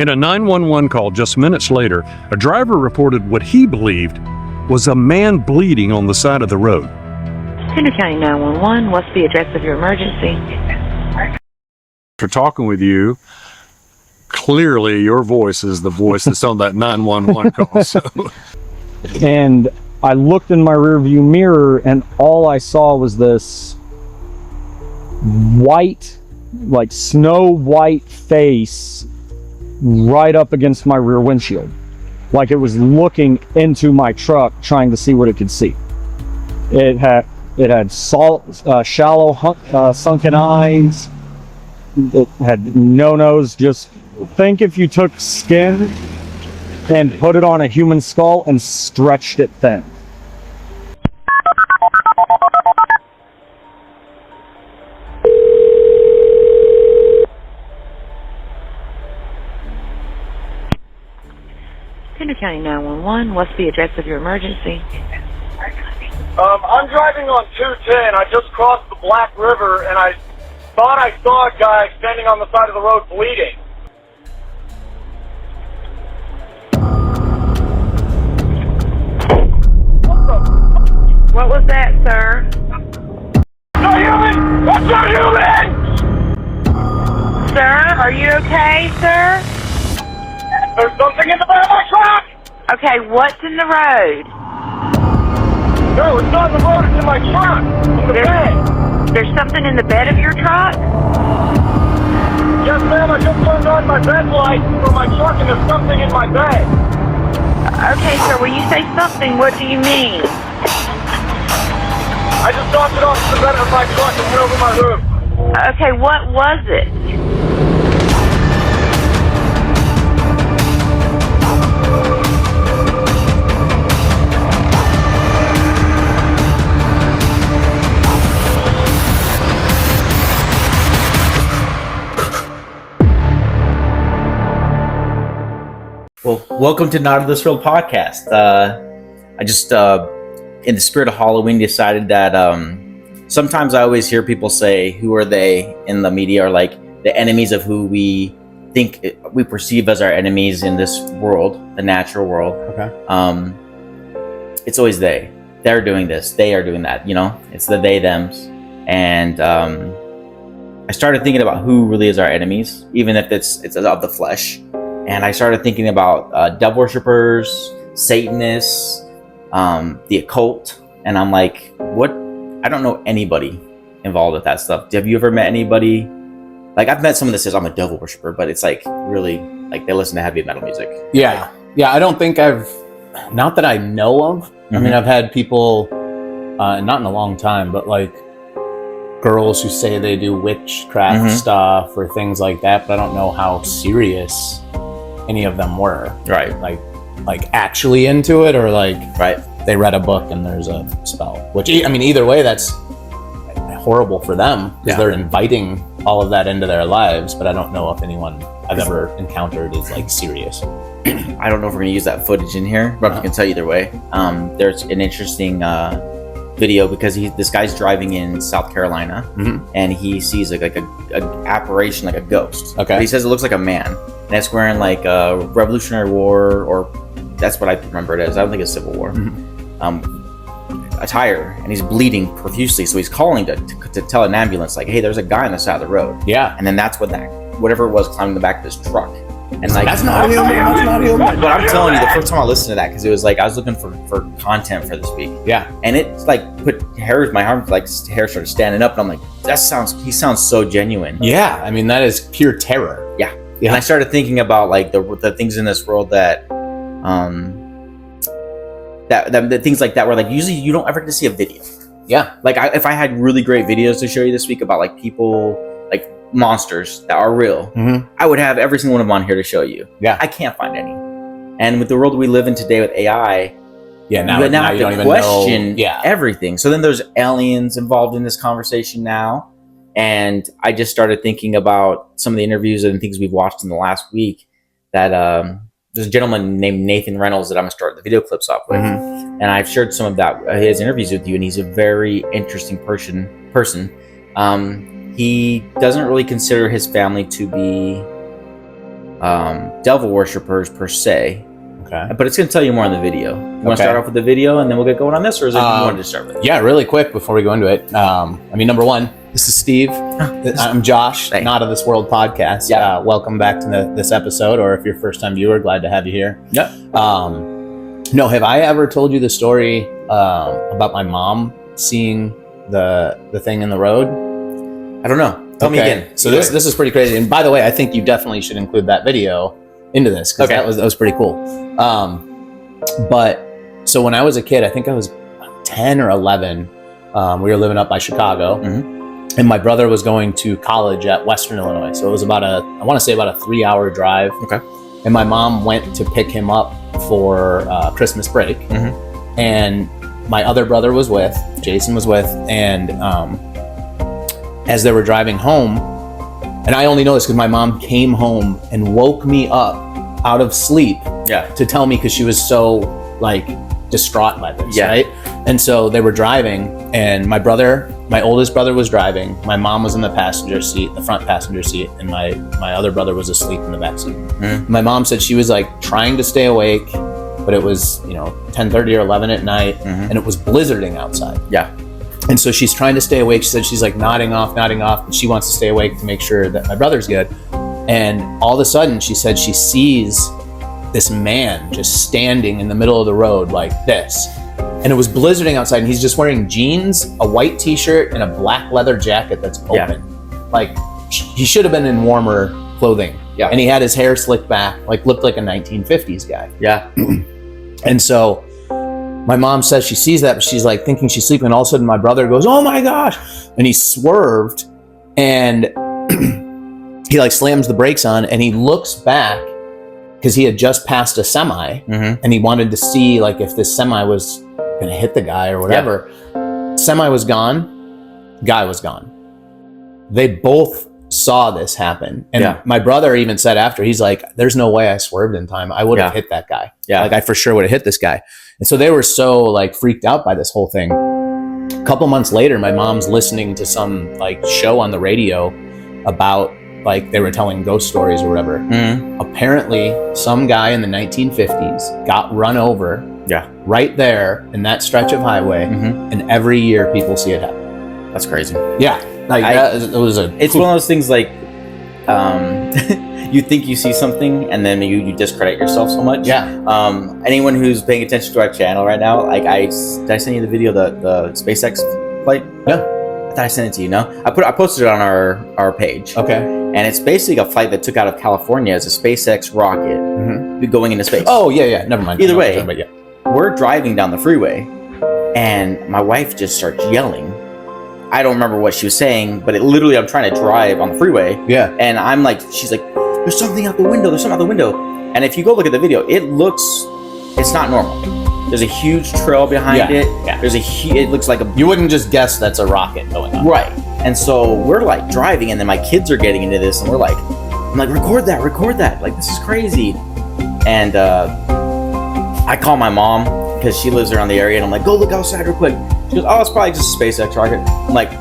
In a 911 call just minutes later, a driver reported what he believed was a man bleeding on the side of the road. Henry County 911, what's the address of your emergency? After talking with you, clearly your voice is the voice that's on that 911 call. So. And I looked in my rearview mirror, and all I saw was this white, like snow white face right up against my rear windshield. Like it was looking into my truck, trying to see what it could see. It had shallow, sunken eyes. It had no nose. Just think if you took skin and put it on a human skull and stretched it thin. Henry County 911, what's the address of your emergency? I'm driving on 210. I just crossed the Black River, and I thought I saw a guy standing on the side of the road bleeding. What was that, sir? Not human! That's not human! Sir, are you okay, sir? There's something in the bed of my truck! Okay, what's in the road? No, it's not in the road, it's in my truck! In the bed! There's something in the bed of your truck? Yes, ma'am, I just turned on my bed light for my truck, and there's something in my bed. Okay, sir, when you say something, what do you mean? I just knocked it off the bed of my truck and went over my roof. Okay, what was it? Well, welcome to Not of This World podcast. I just, in the spirit of Halloween, decided that sometimes I always hear people say, who are they in the media, or like the enemies of who we think we perceive as our enemies in this world, the natural world. Okay. It's always they. They're doing this. They are doing that. You know, it's the they thems. And I started thinking about who really is our enemies, even if it's of the flesh. And I started thinking about devil worshippers, Satanists, the occult, and I'm like, what? I don't know anybody involved with that stuff. Have you ever met anybody? Like, I've met someone that says I'm a devil worshipper, but it's like really like they listen to heavy metal music. Yeah. I don't think not that I know of. Mm-hmm. I mean, I've had people, not in a long time, but like girls who say they do witchcraft stuff or things like that, but I don't know how serious any of them were. Right. Like actually into it, or like right. They read a book and there's a spell. Which, I mean, either way, that's horrible for them because they're inviting all of that into their lives. But I don't know if anyone I've ever encountered is like serious. I don't know if we're gonna use that footage in here, but I can tell you either way. There's an interesting video because this guy's driving in South Carolina and he sees like a apparition, like a ghost. Okay. But he says it looks like a man, and it's wearing like a Revolutionary War, or that's what I remember it as. I don't think it's Civil War. Attire, and he's bleeding profusely. So he's calling to tell an ambulance, like, "Hey, there's a guy on the side of the road." Yeah. And then that's when whatever it was climbing the back of his truck. And like, That's not human. That's not human. But I'm telling you, the first time I listened to that, because it was like I was looking for content for this week. Yeah. And it's like my arms like hair started standing up, and I'm like, he sounds so genuine. Yeah. I mean, that is pure terror. Yeah. And I started thinking about like the things in this world that the things like that where like usually you don't ever get to see a video. Yeah. Like if I had really great videos to show you this week about like people, like monsters that are real, I would have every single one of them on here to show you. Yeah. I can't find any. And with the world we live in today with AI, now you have you don't to even question know. everything. So then there's aliens involved in this conversation now. And I just started thinking about some of the interviews and things we've watched in the last week that there's a gentleman named Nathan Reynolds that I'm going to start the video clips off with. And I've shared some of his interviews with you, and he's a very interesting person. He doesn't really consider his family to be devil worshippers per se. Okay. But it's going to tell you more in the video. You want to Okay. start off with the video and then we'll get going on this, or is it you wanted to start with it? Yeah, really quick before we go into it. Number one, this is Steve. I'm Josh, Thanks. Not of This World podcast. Yeah. Welcome back to this episode, or if you're a first-time viewer, glad to have you here. Yep. No, have I ever told you the story about my mom seeing the thing in the road? I don't know. Tell me again. So this is pretty crazy. And by the way, I think you definitely should include that video into this, because that was pretty cool. But so when I was a kid, I think I was 10 or 11. We were living up by Chicago, and my brother was going to college at Western Illinois. So it was about a 3-hour drive. Okay. And my mom went to pick him up for Christmas break, and my other brother was with, Jason was with, and as they were driving home, and I only know this because my mom came home and woke me up out of sleep to tell me, because she was so like distraught by this, right? And so they were driving, and my oldest brother was driving, my mom was in the front passenger seat, and my other brother was asleep in the back seat. My mom said she was like trying to stay awake, but it was 10:30 or 11 at night, and it was blizzarding outside. And so she's trying to stay awake. She said she's like nodding off, but she wants to stay awake to make sure that my brother's good. And all of a sudden, she said she sees this man just standing in the middle of the road like this. And it was blizzarding outside, and he's just wearing jeans, a white t-shirt, and a black leather jacket that's open. Like, he should have been in warmer clothing. And he had his hair slicked back, like looked like a 1950s guy. And so my mom says she sees that, but she's like thinking she's sleeping, and all of a sudden my brother goes, "Oh my gosh!" And he swerved, and he like slams the brakes on, and he looks back because he had just passed a semi, and he wanted to see like if this semi was gonna hit the guy or whatever. Semi was gone, guy was gone. They both saw this happen, and my brother even said after, he's like, "There's no way I swerved in time. I would have hit that guy. Like I for sure would have hit this guy." And so they were so like freaked out by this whole thing. A couple months later, my mom's listening to some like show on the radio about like they were telling ghost stories or whatever. Apparently some guy in the 1950s got run over right there in that stretch of highway, and every year people see it happen. That's crazy. Like it's one of those things like you think you see something and then you discredit yourself so much. Anyone who's paying attention to our channel right now, like did I send you the video, the SpaceX flight? I thought I sent it to you. No, I posted it on our page. And it's basically a flight that took out of California as a SpaceX rocket going into space. Never mind. Either way, we're driving down the freeway, and my wife just starts yelling. I don't remember what she was saying, but it literally, I'm trying to drive on the freeway. And I'm like, she's like, "There's something out the window. There's something out the window." And if you go look at the video, it's not normal. There's a huge trail behind it. It looks like you wouldn't just guess that's a rocket going up. Right. And so we're like driving, and then my kids are getting into this, and I'm like, record that. Like, this is crazy. And I call my mom because she lives around the area, and I'm like, "Go look outside real quick." She goes, "Oh, it's probably just a SpaceX rocket." I'm like,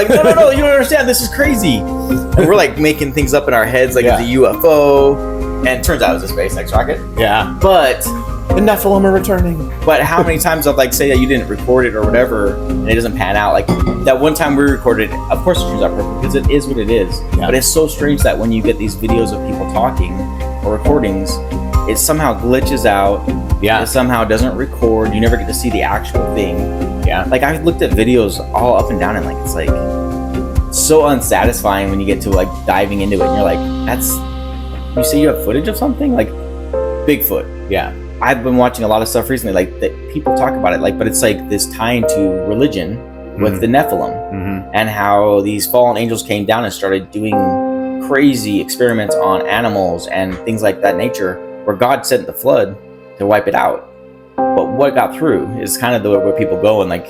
no, you don't understand. This is crazy. And we're like making things up in our heads, like it's a UFO, and it turns out it was a SpaceX rocket. But the Nephilim are returning. But how many times I'd like say that you didn't record it or whatever, and it doesn't pan out? Like that one time we recorded, of course it turns out perfect because it is what it is. But it's so strange that when you get these videos of people talking or recordings, it somehow glitches out. It somehow doesn't record. You never get to see the actual thing. Like I looked at videos all up and down, and like it's like so unsatisfying when you get to like diving into it, and you're like, you say you have footage of something like Bigfoot. I've been watching a lot of stuff recently, like that people talk about it, like, but it's like this tying to religion with the Nephilim, and how these fallen angels came down and started doing crazy experiments on animals and things like that nature, where God sent the flood to wipe it out. But what got through is kind of where people go, and like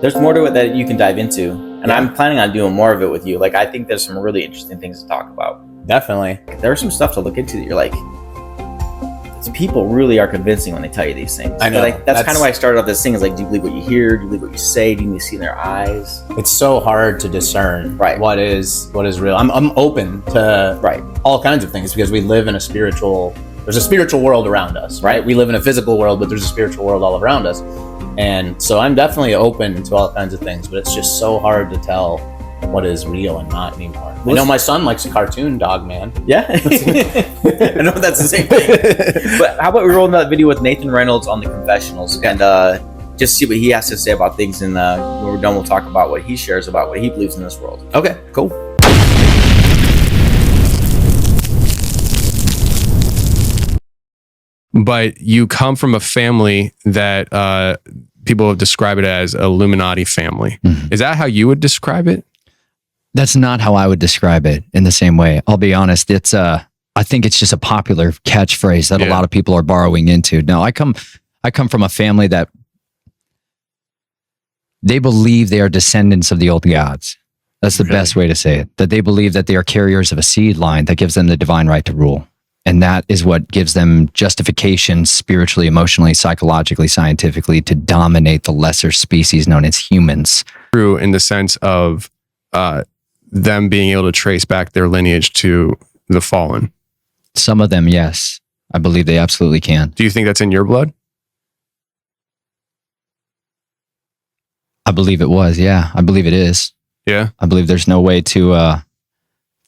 there's more to it that you can dive into, and I'm planning on doing more of it with you. Like I think there's some really interesting things to talk about. Definitely. There's some stuff to look into that you're like, people really are convincing when they tell you these things. I know. But that's kind of why I started off this thing. Is like, do you believe what you hear? Do you believe what you say? Do you see in their eyes? It's so hard to discern Right. what is real. I'm open to Right. all kinds of things because we live in there's a spiritual world around us, right? We live in a physical world, but there's a spiritual world all around us. And so I'm definitely open to all kinds of things, but it's just so hard to tell what is real and not anymore. I know my son likes a cartoon dog, man. Yeah. I know that's the same thing. But how about we roll that video with Nathan Reynolds on the confessionals and just see what he has to say about things, and when we're done, we'll talk about what he shares about what he believes in this world. Okay, cool. But you come from a family that people describe it as a Illuminati family. Mhm. Is that how you would describe it? That's not how I would describe it in the same way. I'll be honest. I think it's just a popular catchphrase that a lot of people are borrowing into. No, I come from a family that they believe they are descendants of the old gods. That's the best way to say it. That they believe that they are carriers of a seed line that gives them the divine right to rule. And that is what gives them justification spiritually, emotionally, psychologically, scientifically to dominate the lesser species known as humans. True in the sense of them being able to trace back their lineage to the fallen. Some of them, yes. I believe they absolutely can. Do you think that's in your blood? I believe it was, yeah. I believe it is. Yeah. I believe there's no way to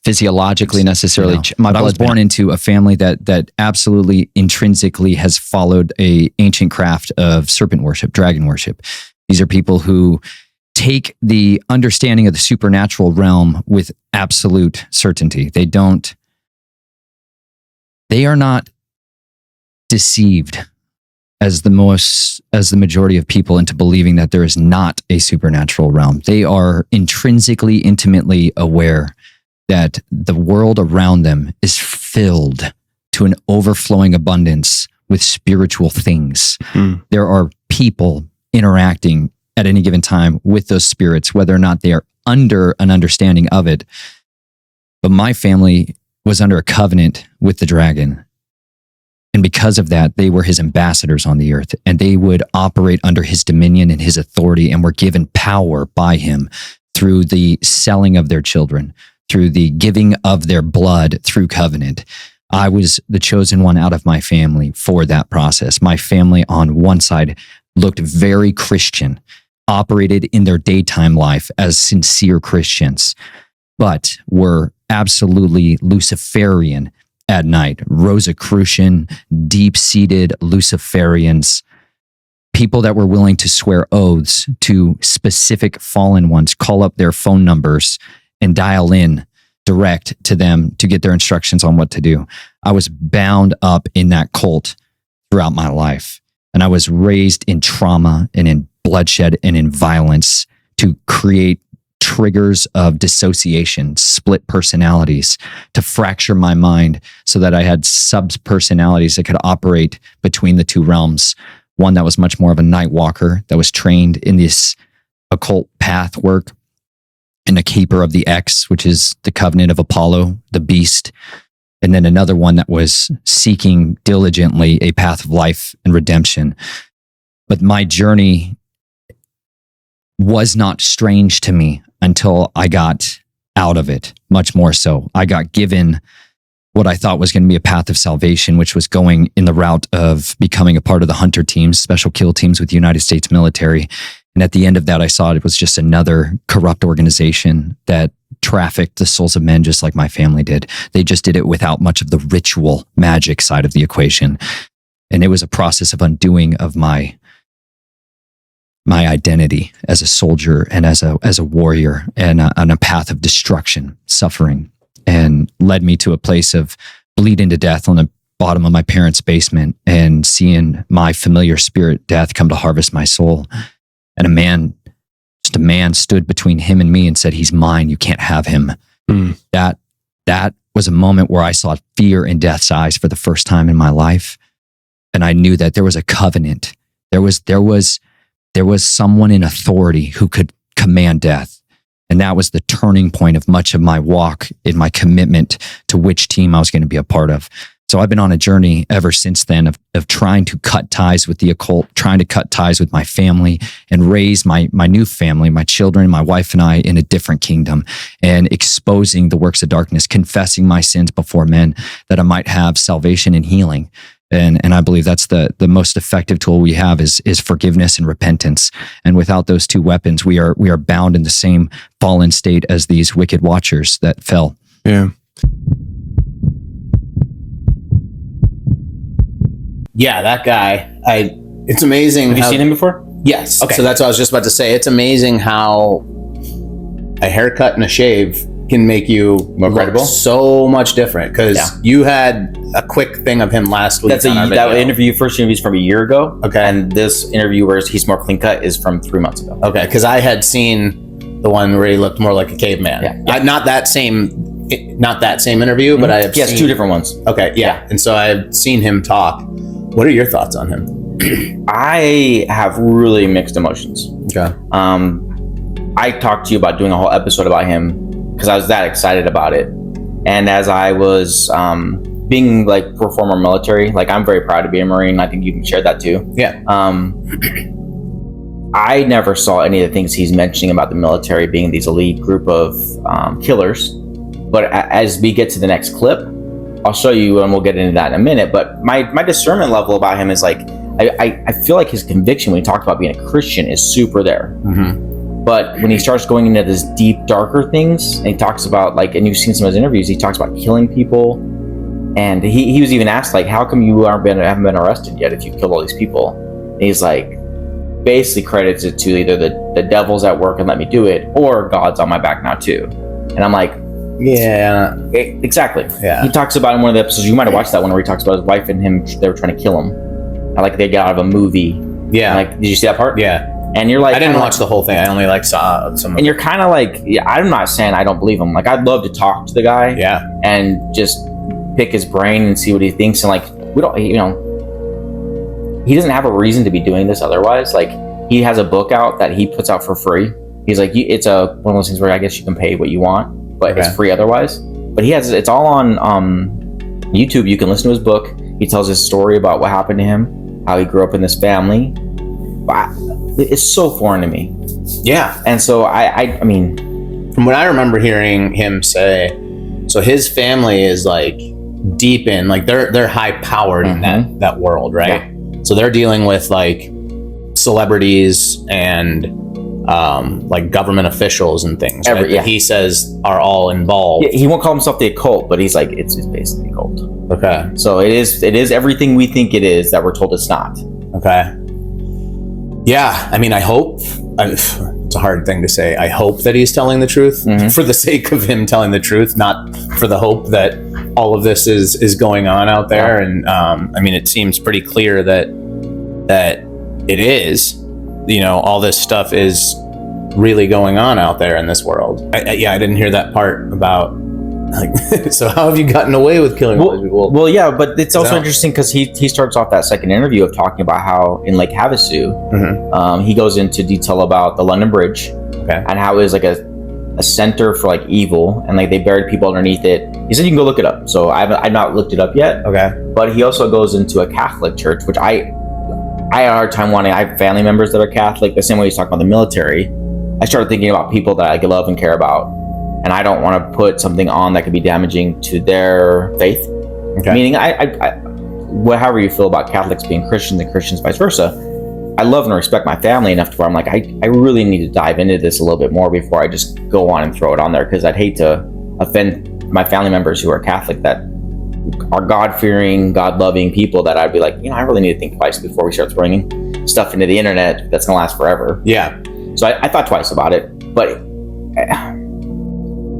physiologically necessarily. I was born into a family that absolutely intrinsically has followed a ancient craft of serpent worship, dragon worship. These are people who take the understanding of the supernatural realm with absolute certainty. They are not deceived as the majority of people into believing that there is not a supernatural realm. They are intrinsically, intimately aware that the world around them is filled to an overflowing abundance with spiritual things. There are people interacting at any given time with those spirits, whether or not they are under an understanding of it. But my family was under a covenant with the dragon. And because of that, they were his ambassadors on the earth, and they would operate under his dominion and his authority, and were given power by him through the selling of their children, through the giving of their blood through covenant. I was the chosen one out of my family for that process. My family on one side looked very Christian, operated in their daytime life as sincere Christians, but were absolutely Luciferian at night. Rosicrucian, deep-seated Luciferians, people that were willing to swear oaths to specific fallen ones, call up their phone numbers and dial in direct to them to get their instructions on what to do. I was bound up in that cult throughout my life. And I was raised in trauma and in bloodshed and in violence to create triggers of dissociation, split personalities, to fracture my mind so that I had sub-personalities that could operate between the two realms. One that was much more of a night walker, that was trained in this occult path work, and a keeper of the X, which is the covenant of Apollo, the beast. And then another one that was seeking diligently a path of life and redemption. But my journey was not strange to me until I got out of it, much more so. I got given what I thought was going to be a path of salvation, which was going in the route of becoming a part of the hunter teams, special kill teams with the United States military. And at the end of that, I saw it was just another corrupt organization that trafficked the souls of men just like my family did. They just did it without much of the ritual magic side of the equation. And it was a process of undoing of my identity as a soldier and as a warrior, and on a path of destruction, suffering, and led me to a place of bleeding to death on the bottom of my parents' basement and seeing my familiar spirit death come to harvest my soul. And a man stood between him and me and said, "He's mine. You can't have him." That was a moment where I saw fear in death's eyes for the first time in my life. And I knew that there was a covenant. There was someone in authority who could command death. And that was the turning point of much of my walk in my commitment to which team I was going to be a part of. So I've been on a journey ever since then of trying to cut ties with the occult, trying to cut ties with my family and raise my new family, my children, my wife and I in a different kingdom, and exposing the works of darkness, confessing my sins before men that I might have salvation and healing. And I believe that's the most effective tool we have is forgiveness and repentance. And without those two weapons, we are bound in the same fallen state as these wicked watchers that fell. Yeah. Yeah, that guy. It's amazing. Have you seen him before? Yes. Okay. So that's what I was just about to say. It's amazing how a haircut and a shave can make you More look credible? so much different. Because you had a quick thing of him last week. That's on our that video. first interview is from a year ago. Okay. And this interview where he's more clean cut is from 3 months ago. Okay, because I had seen the one where he looked more like a caveman. Yeah. Not that same interview, but I have He has seen 2 different ones. Okay, yeah. And so I've seen him talk. What are your thoughts on him? I have really mixed emotions. Okay. I talked to you about doing a whole episode about him because I was that excited about it. And as I was being like for former military, like I'm very proud to be a Marine. I think you can share that too. Yeah. I never saw any of the things he's mentioning about the military being these elite group of killers. But as we get to the next clip, I'll show you, and we'll get into that in a minute. But my discernment level about him is like, I feel like his conviction when he talked about being a Christian is super there. Mm-hmm. But when he starts going into this deep, darker things, and he talks about like, and you've seen some of his interviews, he talks about killing people. And he was even asked like, how come you haven't been arrested yet if you killed all these people? And he's like, basically credits it to either the devil's at work and let me do it, or God's on my back now too. And I'm like, yeah, exactly. Yeah. He talks about in one of the episodes, you might have watched that one where he talks about his wife and him, they were trying to kill him. And like they got out of a movie. Yeah. And, like, did you see that part? Yeah. And you're like, I didn't watch the whole thing. I only like saw some. And you're kind of like, yeah, I'm not saying I don't believe him. Like I'd love to talk to the guy. Yeah. And just pick his brain and see what he thinks. And like, we don't, he doesn't have a reason to be doing this otherwise. Like he has a book out that he puts out for free. He's like, it's one of those things where I guess you can pay what you want, but it's free otherwise. But it's all on YouTube. You can listen to his book. He tells his story about what happened to him, how he grew up in this family. But it's so foreign to me. Yeah. And so I mean, from what I remember hearing him say, so his family is like deep in, like they're high powered in that world, right? Yeah. So they're dealing with like celebrities and like government officials and things that he says are all involved. Yeah, he won't call himself the occult, but he's like, it's basically occult. Okay. So it is everything we think it is that we're told it's not. Okay. Yeah, I mean, I hope, it's a hard thing to say, I hope that he's telling the truth for the sake of him telling the truth, not for the hope that all of this is going on out there. Yeah. And I mean, it seems pretty clear that it is, all this stuff is really going on out there in this world. I didn't hear that part about like, so how have you gotten away with killing all these people? Well, yeah, but it's also interesting because he starts off that second interview of talking about how in Lake Havasu, he goes into detail about the London Bridge and how it was like a center for like evil, and like they buried people underneath it. He said you can go look it up. So I've not looked it up yet. Okay. But he also goes into a Catholic church, which I had a hard time I have family members that are Catholic, the same way he's talking about the military. I started thinking about people that I love and care about, and I don't want to put something on that could be damaging to their faith. Okay. Meaning, however you feel about Catholics being Christians and Christians vice versa, I love and respect my family enough to where I'm like, I really need to dive into this a little bit more before I just go on and throw it on there, because I'd hate to offend my family members who are Catholic that are God-fearing, God-loving people that I'd be like, I really need to think twice before we start throwing stuff into the internet that's going to last forever. Yeah. So I thought twice about it, but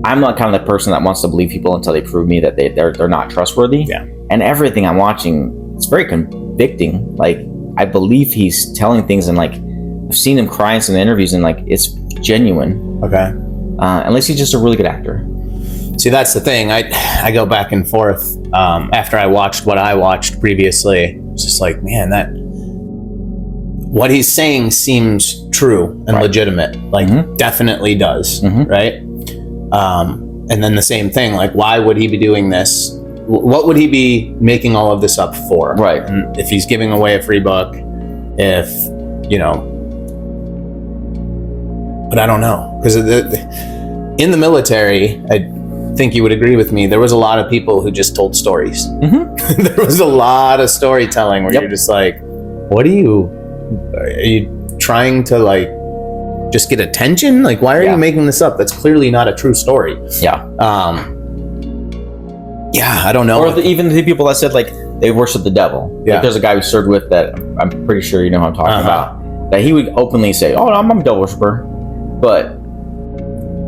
I'm not kind of the person that wants to believe people until they prove me that they're not trustworthy. Yeah. And everything I'm watching, it's very convicting. Like, I believe he's telling things, and like I've seen him cry in some interviews, and like it's genuine. Okay. Unless he's just a really good actor. See, that's the thing. I go back and forth. After I watched what I watched previously, it's just like, man, what he's saying seems true and legitimate. Like, definitely does, right? And then the same thing, like, why would he be doing this what would he be making all of this up for? Right. And if he's giving away a free book, if, you know, but I don't know. Because in the military, I think you would agree with me, there was a lot of people who just told stories. There was a lot of storytelling where you're just like, are you trying to like just get attention? Like, why are you making this up? That's clearly not a true story. Yeah. Yeah, I don't know. Or even the people that said like they worship the devil. Yeah. Like, there's a guy we served with that I'm pretty sure you know who I'm talking about. That he would openly say, "Oh, I'm a devil worshiper," but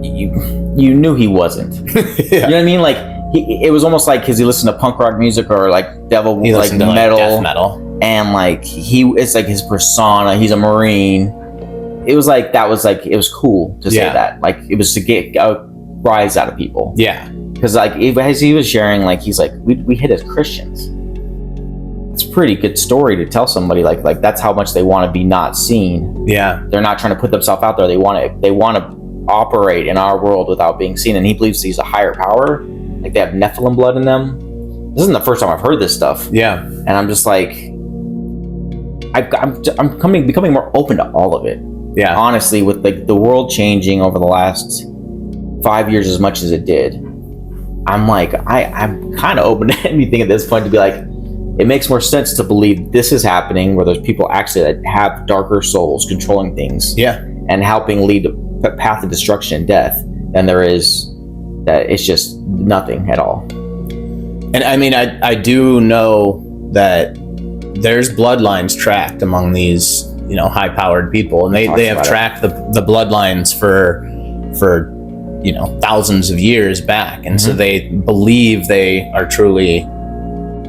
you knew he wasn't. You know what I mean? Like it was almost like because he listened to punk rock music or like devil like metal, death metal, and like it's like his persona. He's a Marine. It was like that was like it was cool to say that. Like it was to get a rise out of people. Yeah. Because like as he was sharing, like he's like we hit as Christians. It's a pretty good story to tell somebody like that's how much they want to be not seen. Yeah, they're not trying to put themselves out there. They want to operate in our world without being seen. And he believes he's a higher power. Like they have Nephilim blood in them. This isn't the first time I've heard this stuff. Yeah, and I'm just like, I'm becoming more open to all of it. Yeah, honestly, with like the world changing over the last 5 years as much as it did. I'm like, I'm kind of open to anything at this point to be like, it makes more sense to believe this is happening where there's people actually that have darker souls controlling things. Yeah. And helping lead a path of destruction and death than there is that it's just nothing at all. And I mean, I do know that there's bloodlines tracked among these, you know, high-powered people. And they have tracked the bloodlines for you know, thousands of years back, and so they believe they are truly,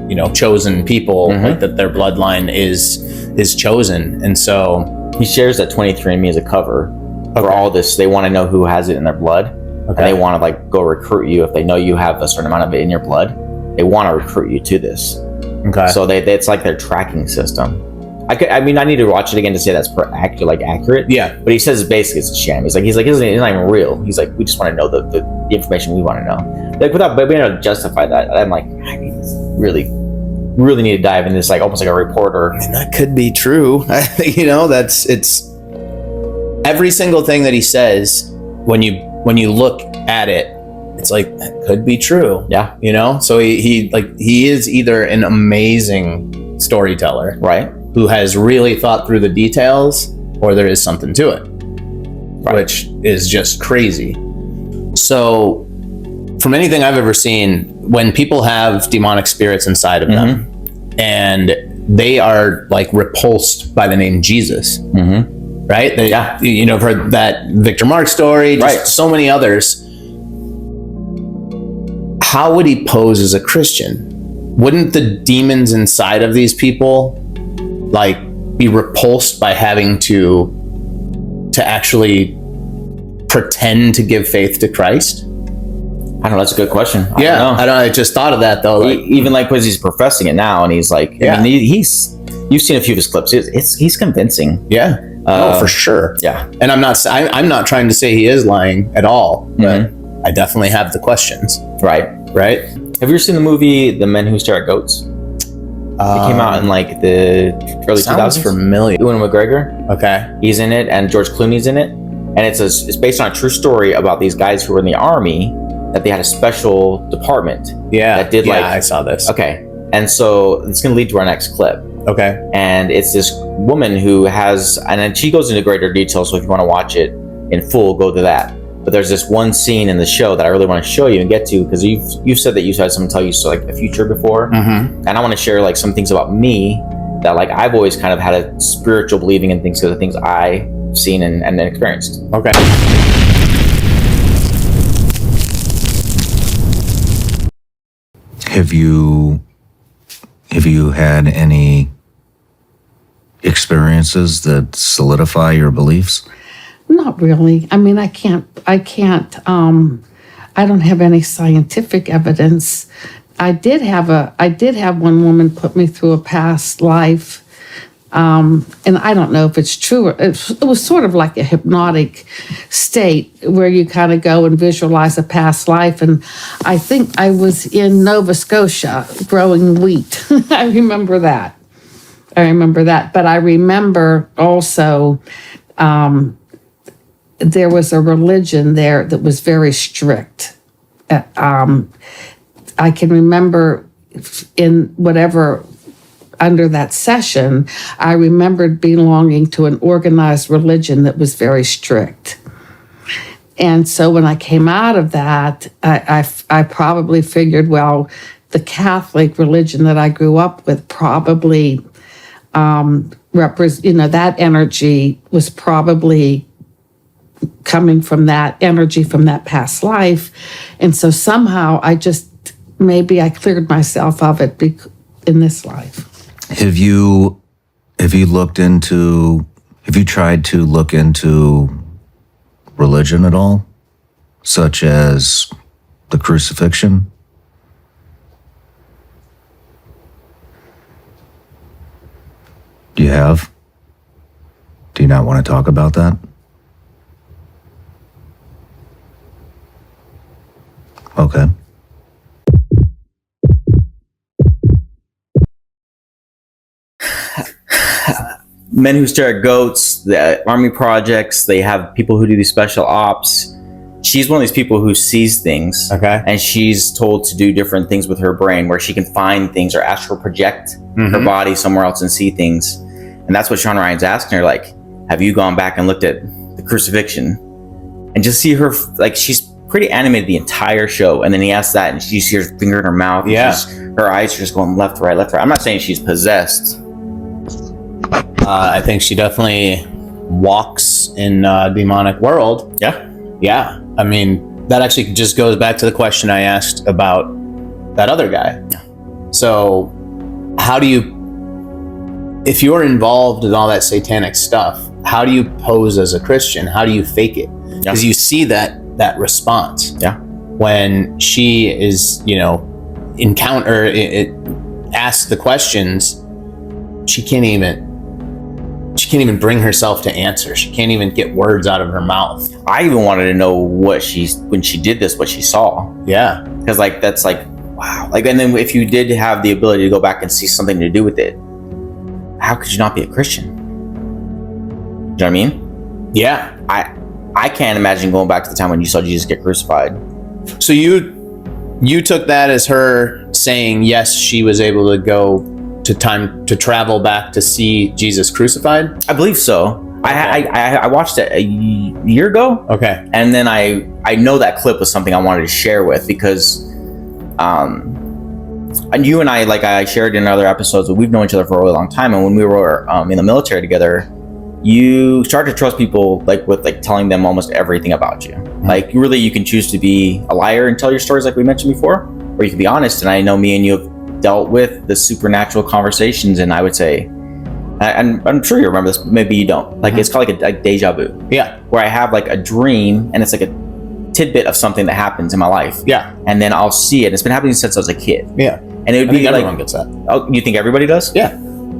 you know, chosen people, like that their bloodline is chosen. And so he shares that 23andMe as a cover for all this. They want to know who has it in their blood, and they want to like go recruit you if they know you have a certain amount of it in your blood. They want to recruit you to this. Okay. So it's like their tracking system. I mean, I need to watch it again to say that's accurate. Yeah. But he says basically it's a sham. He's like, it's not even real. He's like, we just want to know the information we want to know. Like without being able to justify that, I'm like, I really need to dive into this, like almost like a reporter. And that could be true. You know, it's every single thing that he says when you look at it, it's like that could be true. Yeah. You know? So he is either an amazing storyteller, right, who has really thought through the details, or there is something to it, which is just crazy. So from anything I've ever seen, when people have demonic spirits inside of them and they are like repulsed by the name Jesus, right? You know, I've heard that Victor Mark story, just so many others. How would he pose as a Christian? Wouldn't the demons inside of these people like be repulsed by having to actually pretend to give faith to Christ? I don't know. That's a good question. I don't know. I just thought of that though. Like, even like because he's professing it now, and he's like, I mean, you've seen a few of his clips. He's convincing. Yeah. Oh, for sure. Yeah. And I'm not trying to say he is lying at all, but I definitely have the questions. Right. Have you ever seen the movie The Men Who Stare at Goats? It came out in like the early 2000s. Sounds familiar. Ewan McGregor. Okay. He's in it, and George Clooney's in it, and it's based on a true story about these guys who were in the army, that they had a special department. Yeah. That did I saw this. Okay. And so it's going to lead to our next clip. Okay. And it's this woman who has, and then she goes into greater detail. So if you want to watch it in full, go to that. But there's this one scene in the show that I really want to show you and get to, because you've said that you've had someone tell you like the future before, and I want to share like some things about me that like I've always kind of had a spiritual believing in things because of things I've seen and experienced. Okay. Have you had any experiences that solidify your beliefs? Not really. I mean, I don't have any scientific evidence. I did have one woman put me through a past life and I don't know if it's true. It was sort of like a hypnotic state where you kind of go and visualize a past life. And I think I was in Nova Scotia growing wheat. I remember that. But I remember also there was a religion there that was very strict. I can remember in whatever, under that session, I remembered belonging to an organized religion that was very strict. And so when I came out of that, I probably figured, well, the Catholic religion that I grew up with probably that energy was probably coming from that energy from that past life. And so somehow maybe I cleared myself of it in this life. Have you tried to look into religion at all, such as the crucifixion? You have? Do you not want to talk about that? Okay. Men Who Stare at Goats, the army projects, they have people who do these special ops. She's one of these people who sees things. Okay. And she's told to do different things with her brain where she can find things or astral project her body somewhere else and see things. And that's what Sean Ryan's asking her, like, have you gone back and looked at the crucifixion? And just see her, like, she's pretty animated the entire show. And then he asks that and she sees her finger in her mouth. Yeah. Her eyes are just going left, right, left, right. I'm not saying she's possessed. I think she definitely walks in a demonic world. Yeah. Yeah. I mean, that actually just goes back to the question I asked about that other guy. Yeah. So how do you, if you're involved in all that satanic stuff, how do you pose as a Christian? How do you fake it? Because you see that response. Yeah. When she is, asks the questions, she can't even bring herself to answer. She can't even get words out of her mouth. I even wanted to know when she did this, what she saw. Yeah. Because that's wow. And then if you did have the ability to go back and see something to do with it, how could you not be a Christian? Do you know what I mean? Yeah. I can't imagine going back to the time when you saw Jesus get crucified. So you took that as her saying, yes, she was able to go to travel back to see Jesus crucified? I believe so. Okay. I watched it a year ago. Okay. And then I know that clip was something I wanted to share with because and you and I, like I shared in other episodes, we've known each other for a really long time. And when we were in the military together, you start to trust people with telling them almost everything about you. Mm-hmm. Like really, you can choose to be a liar and tell your stories like we mentioned before, or you can be honest. And I know me and you have dealt with the supernatural conversations, and I would say, and I'm sure you remember this, but maybe you don't. It's called a deja vu. Yeah. Where I have a dream, and it's like a tidbit of something that happens in my life. Yeah. And then I'll see it. It's been happening since I was a kid. Yeah. And it would be everyone gets that. Oh, you think everybody does? Yeah.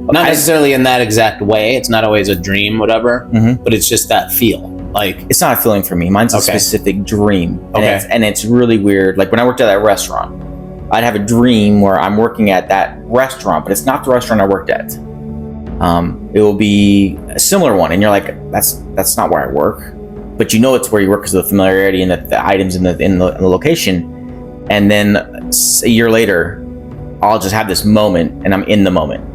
Not necessarily in that exact way. It's not always a dream, whatever. Mm-hmm. But it's just that feel. It's not a feeling for me. Mine's a specific dream. And it's really weird. Like when I worked at that restaurant, I'd have a dream where I'm working at that restaurant, but it's not the restaurant I worked at. It will be a similar one, and you're like, that's not where I work, but you know it's where you work because of the familiarity and the items in the location. And then a year later, I'll just have this moment, and I'm in the moment.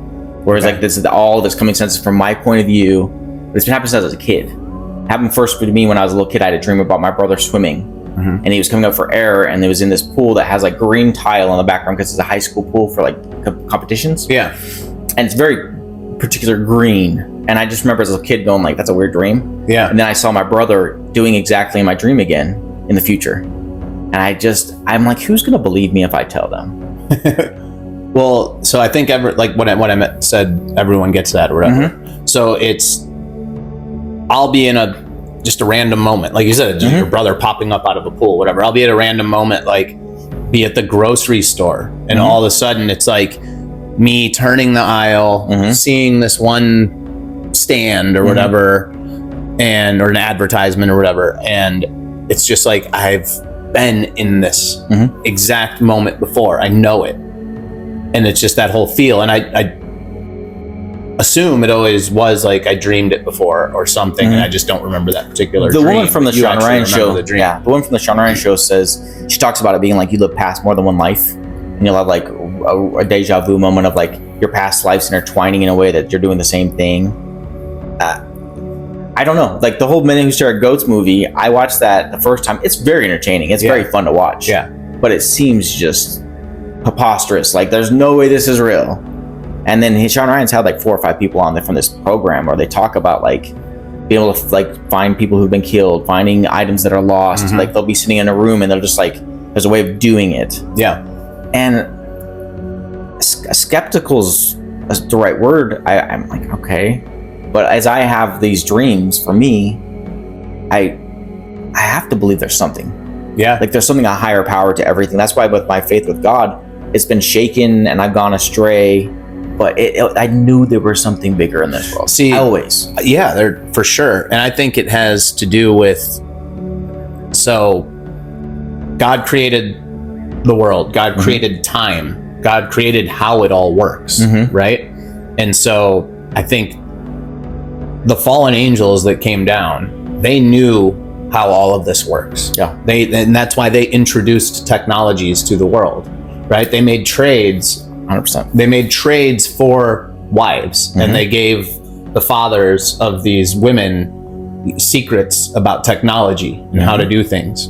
Whereas this is all this coming sense from my point of view. But it's been happening since I was a kid. It happened first with me when I was a little kid. I had a dream about my brother swimming. Mm-hmm. And he was coming up for air, and it was in this pool that has green tile in the background because it's a high school pool for competitions. Yeah. And it's very particular green. And I just remember as a kid going that's a weird dream. Yeah. And then I saw my brother doing exactly my dream again in the future. And I'm like, who's going to believe me if I tell them? Well, so I think what I said, everyone gets that or whatever. Mm-hmm. So I'll be in just a random moment, like you said, just your brother popping up out of a pool, whatever. I'll be at a random moment, be at the grocery store, and all of a sudden it's me turning the aisle, seeing this one stand or whatever, or an advertisement or whatever, and it's just like I've been in this exact moment before. I know it, and it's just that whole feel. And I assume it always was like I dreamed it before or something, and I just don't remember that particular the dream. woman from the You Sean actually Ryan remember show, the dream. the woman from the Sean Ryan show says, she talks about it being like you live past more than one life, and you'll have like a deja vu moment of like your past lives intertwining in a way that you're doing the same thing. I don't know, like the whole Men Who Stare at Goats movie, I watched that the first time. It's very entertaining, it's very fun to watch, but it seems just preposterous, like there's no way this is real. And then Sean Ryan's had like 4 or 5 people on there from this program where they talk about like being able to like find people who've been killed, finding items that are lost. Like they'll be sitting in a room and they're just like, there's a way of doing it. And skeptical's the right word. I'm like, okay, but as I have these dreams, for me, I have to believe there's something. Like there's something, a higher power to everything. That's why with my faith with God, it's been shaken and I've gone astray. But I knew there was something bigger in this world. See, always. Yeah, there for sure. And I think it has to do with, so God created the world, God created time, God created how it all works, right? And so I think the fallen angels that came down, they knew how all of this works. And that's why they introduced technologies to the world, right? They made trades. 100%. They made trades for wives, and they gave the fathers of these women secrets about technology and how to do things.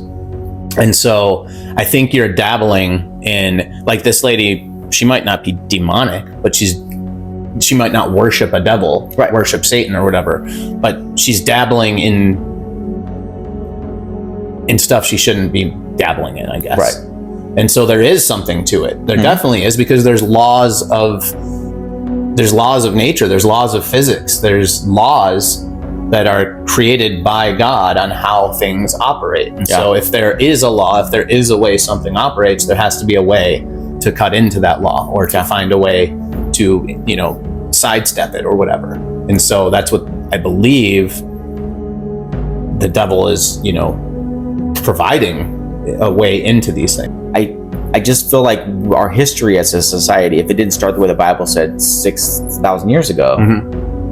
And so I think you're dabbling in, like, this lady, she might not be demonic, but she might not worship a devil, worship Satan or whatever, but she's dabbling in stuff she shouldn't be dabbling in, I guess. And so there is something to it. There definitely is, because there's laws of nature, there's laws of physics, there's laws that are created by God on how things operate. And so if there is a law, if there is a way something operates, there has to be a way to cut into that law, or to find a way to, sidestep it or whatever. And so that's what I believe the devil is, providing a way into these things. I just feel like our history as a society, if it didn't start the way the Bible said 6,000 years ago,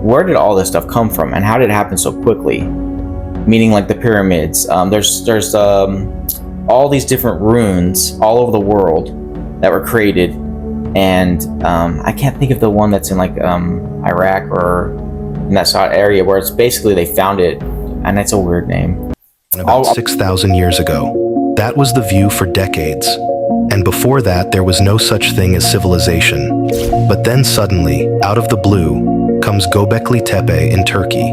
where did all this stuff come from, and how did it happen so quickly? Meaning, like the pyramids. There's all these different runes all over the world that were created, and I can't think of the one that's in like Iraq or in that sort of area where it's basically they found it, and it's a weird name. About 6,000 years ago, that was the view for decades. And before that, there was no such thing as civilization. But then suddenly, out of the blue, comes Göbekli Tepe in Turkey,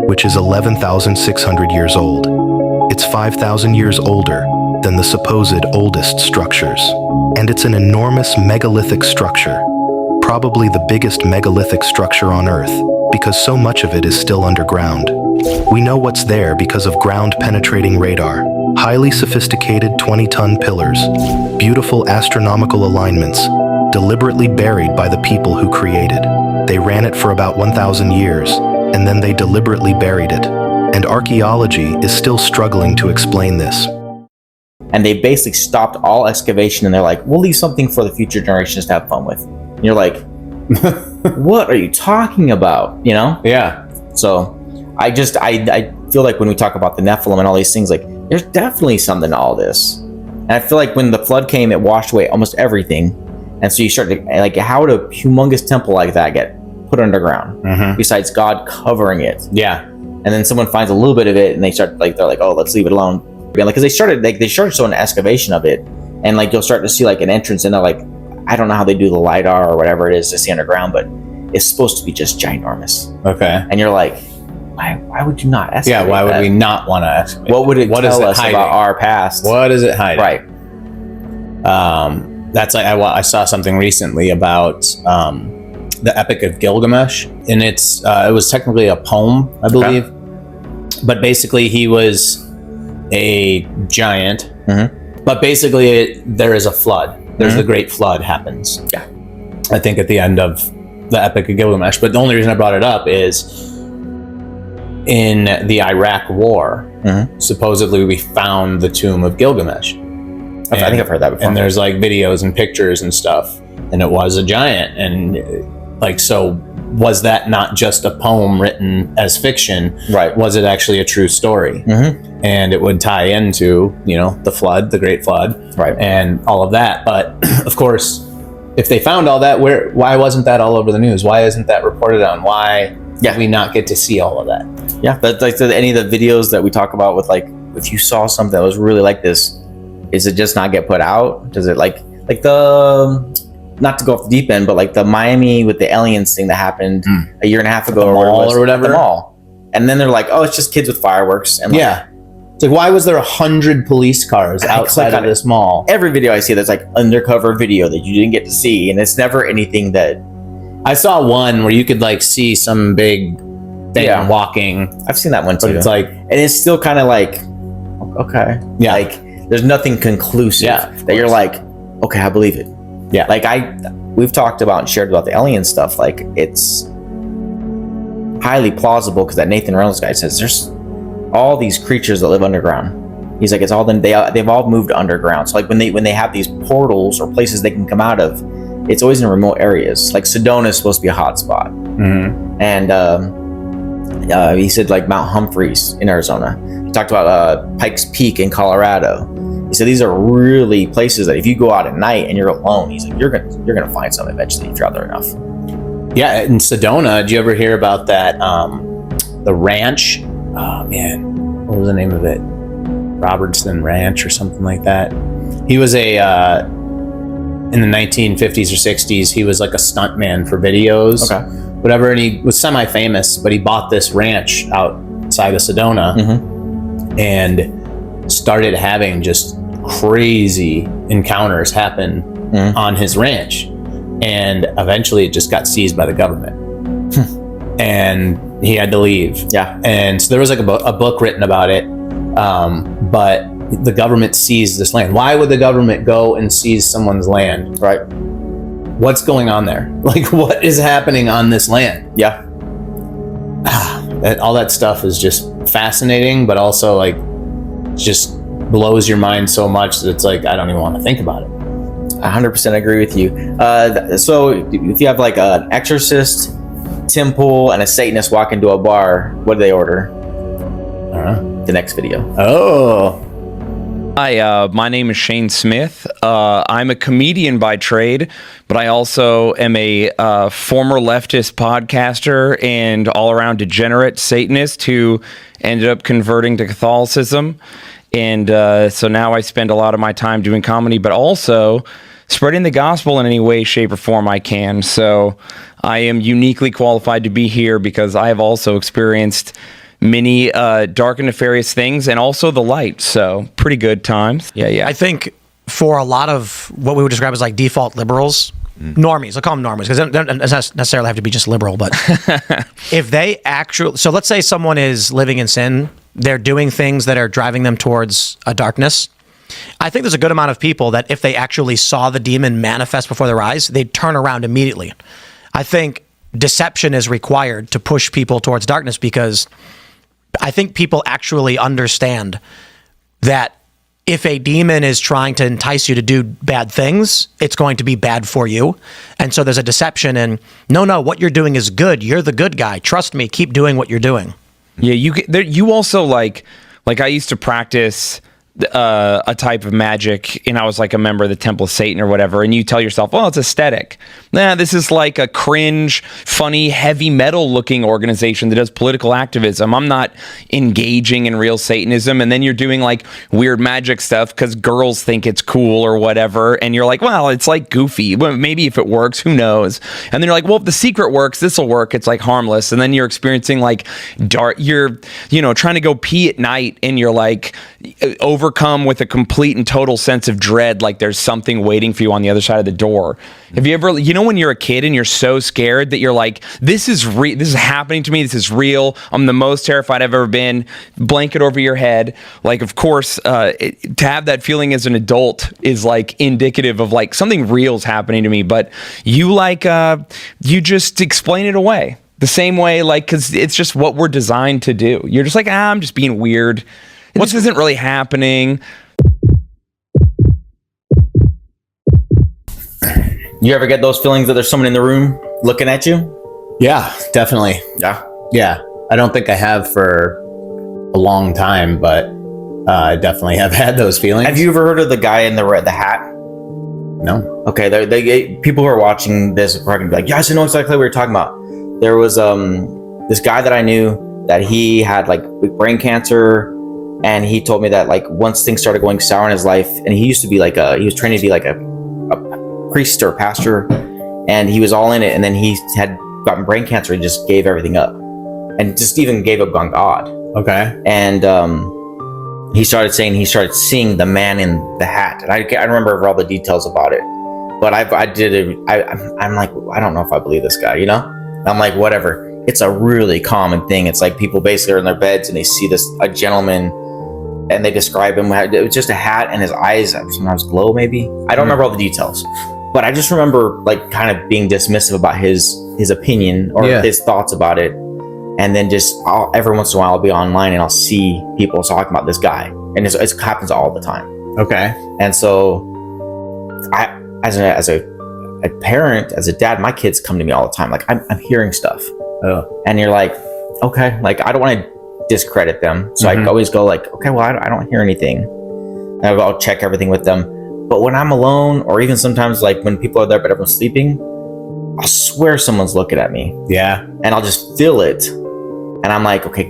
which is 11,600 years old. It's 5,000 years older than the supposed oldest structures. And it's an enormous megalithic structure, probably the biggest megalithic structure on Earth, because so much of it is still underground. We know what's there because of ground-penetrating radar. Highly sophisticated 20-ton pillars, beautiful astronomical alignments, deliberately buried by the people who created. They ran it for about 1,000 years, and then they deliberately buried it. And archaeology is still struggling to explain this. And they basically stopped all excavation, and they're like, we'll leave something for the future generations to have fun with. And you're like, what are you talking about? So I feel like when we talk about the Nephilim and all these things, like, there's definitely something to all this. And I feel like when the flood came, it washed away almost everything. And so you start to, like, how would a humongous temple like that get put underground? Besides God covering it. And then someone finds a little bit of it, and they start, like, they're like, oh, let's leave it alone. Because they started showing an excavation of it. And, like, you'll start to see, like, an entrance, and they're like, I don't know how they do the LiDAR or whatever it is to see underground, but it's supposed to be just ginormous. And you're like, why would you not excavate why would that? we not want to excavate? What would it tell us about our past? What is it hiding? That's like, I saw something recently about the Epic of Gilgamesh, and it was technically a poem, I believe, but basically he was a giant. But basically there is a flood. There's the Great Flood happens. I think, at the end of the Epic of Gilgamesh. But the only reason I brought it up is in the Iraq War, supposedly we found the tomb of Gilgamesh. I think I've heard that before. And there's like videos and pictures and stuff, and it was a giant. And like, so was that not just a poem written as fiction? Right. Was it actually a true story? And it would tie into, you know, the flood, the Great Flood, right, and all of that. But of course, if they found all that, why wasn't that all over the news? Why isn't that reported on? Why did we not get to see all of that? Yeah, but like any of the videos that we talk about with, like, if you saw something that was really like this, is it just not get put out? Does it like the, not to go off the deep end, but like the Miami with the aliens thing that happened a year and a half ago, or whatever, the mall, and then they're like, oh, it's just kids with fireworks, and like, it's like, why was there 100 police cars outside of this mall? Every video I see, that's like undercover video that you didn't get to see, and it's never anything that. I saw one where you could like see some big thing walking. I've seen that one too. But it's like, and it's still kind of like, okay, like there's nothing conclusive that you're like, okay, I believe it. Yeah, like we've talked about and shared about the alien stuff. Like, it's highly plausible because that Nathan Reynolds guy says there's all these creatures that live underground. He's like, it's all them. They've all moved underground. So like when they have these portals or places they can come out of, it's always in remote areas. Like Sedona is supposed to be a hot spot, and he said like Mount Humphreys in Arizona. He talked about Pikes Peak in Colorado. He said these are really places that if you go out at night and you're alone, he's like, you're gonna find something eventually if you're out there enough. Yeah, in Sedona, did you ever hear about that? The ranch. Oh man, what was the name of it? Robertson Ranch or something like that. He was in the 1950s or 60s. He was like a stuntman for videos, whatever, and he was semi-famous. But he bought this ranch outside of Sedona, and started having just crazy encounters happen on his ranch, and eventually it just got seized by the government. And he had to leave. And so there was like a book written about it, but the government seized this land. Why would the government go and seize someone's land? Right. What's going on there? Like, what is happening on this land? All that stuff is just fascinating, but also like just blows your mind so much that it's like, I don't even want to think about it. 100% agree with you. So if you have like an exorcist, temple, and a Satanist walk into a bar, what do they order? The next video. Hi, my name is Shane Smith. I'm a comedian by trade, but I also am a former leftist podcaster and all-around degenerate Satanist who ended up converting to Catholicism. And so now I spend a lot of my time doing comedy, but also spreading the gospel in any way, shape, or form I can. So I am uniquely qualified to be here because I have also experienced many dark and nefarious things, and also the light. So pretty good times. I think for a lot of what we would describe as like default liberals, normies, I'll call them normies because they don't necessarily have to be just liberal, but if they actually, so let's say someone is living in sin, they're doing things that are driving them towards a darkness. I think there's a good amount of people that if they actually saw the demon manifest before their eyes, they'd turn around immediately. I think deception is required to push people towards darkness because I think people actually understand that if a demon is trying to entice you to do bad things, it's going to be bad for you. And so there's a deception and no, what you're doing is good. You're the good guy. Trust me, keep doing what you're doing. Yeah, you also like I used to practice a type of magic, and I was like a member of the Temple of Satan or whatever, and you tell yourself, well, it's aesthetic. Nah, this is like a cringe, funny, heavy metal looking organization that does political activism. I'm not engaging in real Satanism. And then you're doing like weird magic stuff because girls think it's cool or whatever, and you're like, well, it's like goofy. Well, maybe if it works, who knows? And then you're like, well, if the secret works, this will work. It's like harmless. And then you're experiencing like dark, you're trying to go pee at night, and you're like over overcome with a complete and total sense of dread, like there's something waiting for you on the other side of the door. Have you ever, when you're a kid and you're so scared that you're like, this is happening to me, this is real, I'm the most terrified I've ever been, blanket over your head. Like, of course, to have that feeling as an adult is like indicative of like something real's happening to me, but you you just explain it away. The same way, like, because it's just what we're designed to do. You're just like, I'm just being weird. This isn't really happening. You ever get those feelings that there's someone in the room looking at you? Yeah, definitely. Yeah. I don't think I have for a long time, but I definitely have had those feelings. Have you ever heard of the guy in the hat? No. Okay, people who are watching this are probably gonna be like, yes, I know exactly what you're talking about. There was this guy that I knew that he had like brain cancer, and he told me that like once things started going sour in his life, and he used to be he was trained to be like a priest or a pastor, and he was all in it, and then he had gotten brain cancer and just gave everything up, and just even gave up on God. Okay. And he started saying he started seeing the man in the hat, and I remember all the details about it, but I'm like, I don't know if I believe this guy, I'm like, whatever. It's a really common thing. It's like people basically are in their beds and they see a gentleman, and they describe him. It was just a hat, and his eyes sometimes glow. Maybe I don't remember all the details, but I just remember like kind of being dismissive about his opinion or his thoughts about it. And then just every once in a while I'll be online and I'll see people talking about this guy, and it happens all the time. Okay. And so I, as a parent, as a dad, my kids come to me all the time. Like I'm hearing stuff. Oh. And you're like, okay, like I don't want to discredit them. So I always go like, okay, well, I don't hear anything. And I'll check everything with them. But when I'm alone, or even sometimes like when people are there but everyone's sleeping, I swear someone's looking at me. Yeah. And I'll just feel it. And I'm like, okay,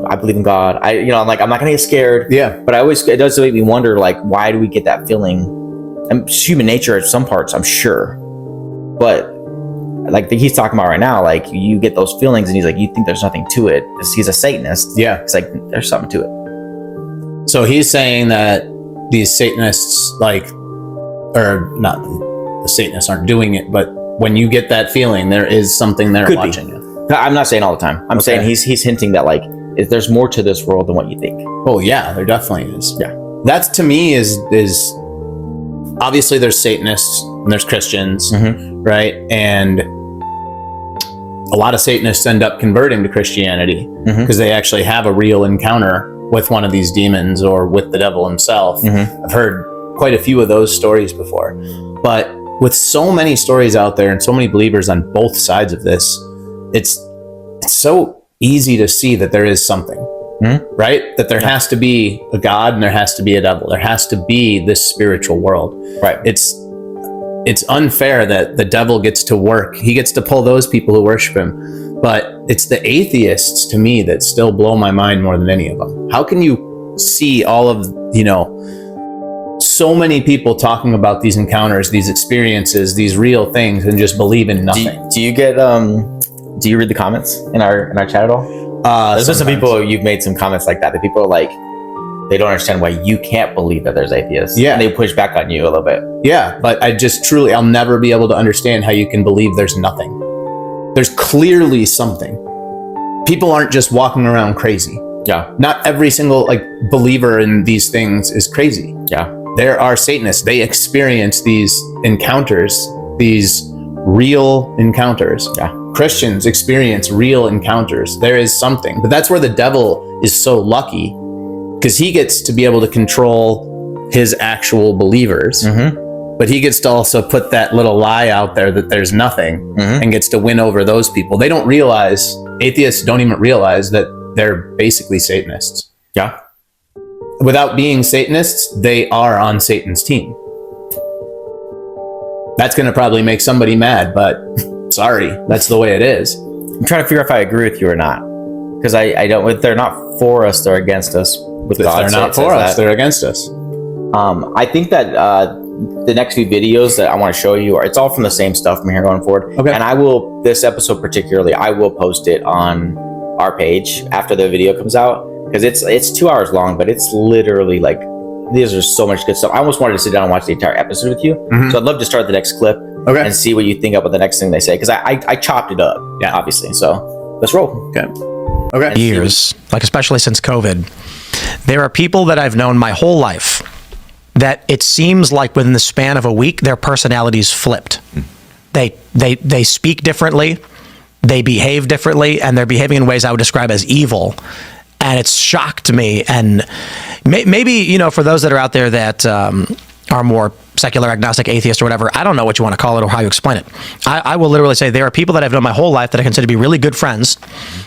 I believe in God. I'm like, I'm not gonna get scared. Yeah. But it does make me wonder, like, why do we get that feeling? And it's human nature at some parts, I'm sure. But like he's talking about right now, like you get those feelings, and he's like, you think there's nothing to it. He's a Satanist. Yeah. It's like there's something to it. So he's saying that these Satanists, or not, the Satanists aren't doing it, but when you get that feeling, there is something there watching you. I'm not saying all the time. I'm saying he's hinting that like there's more to this world than what you think. Oh yeah, there definitely is. Yeah. That's, to me, is obviously there's Satanists and there's Christians, right? And a lot of Satanists end up converting to Christianity because they actually have a real encounter with one of these demons or with the devil himself. I've heard quite a few of those stories before. But with so many stories out there and so many believers on both sides of this, it's so easy to see that there is something, right? That there has to be a God and there has to be a devil. There has to be this spiritual world. Right. It's unfair that the devil gets to work. He gets to pull those people who worship him. But it's the atheists, to me, that still blow my mind more than any of them. How can you see all of, so many people talking about these encounters, these experiences, these real things, and just believe in nothing? Do you get do you read the comments in our chat at all? There's been some people, you've made some comments like that people are like, they don't understand why you can't believe that there's atheists. Yeah. And they push back on you a little bit. Yeah, but I'll never be able to understand how you can believe there's nothing. There's clearly something. People aren't just walking around crazy. Yeah. Not every single believer in these things is crazy. Yeah. There are Satanists. They experience these encounters, these real encounters. Yeah. Christians experience real encounters. There is something. But that's where the devil is so lucky, because he gets to be able to control his actual believers. But he gets to also put that little lie out there that there's nothing, and gets to win over those people. They don't realize, atheists don't even realize that they're basically Satanists. Yeah. Without being Satanists, they are on Satan's team. That's going to probably make somebody mad, but sorry, that's the way it is. I'm trying to figure out if I agree with you or not. Because I don't, if they're not for us, they're against us. With if God, they're not for us, they're against us. I think that the next few videos that I want to show you, it's all from the same stuff from here going forward. Okay. And this episode particularly, I will post it on our page after the video comes out, because it's 2 hours long, but it's literally like these are so much good stuff. I almost wanted to sit down and watch the entire episode with you. So I'd love to start the next clip and see what you think about the next thing they say, because I chopped it up, obviously. So let's roll. Okay. Years, like especially since COVID, there are people that I've known my whole life that it seems like within the span of a week, their personalities flipped. They speak differently, they behave differently, and they're behaving in ways I would describe as evil. And it's shocked me. And maybe, you know, for those that are out there that are more secular, agnostic, atheist, or whatever, I don't know what you want to call it or how you explain it. I will literally say there are people that I've known my whole life that I consider to be really good friends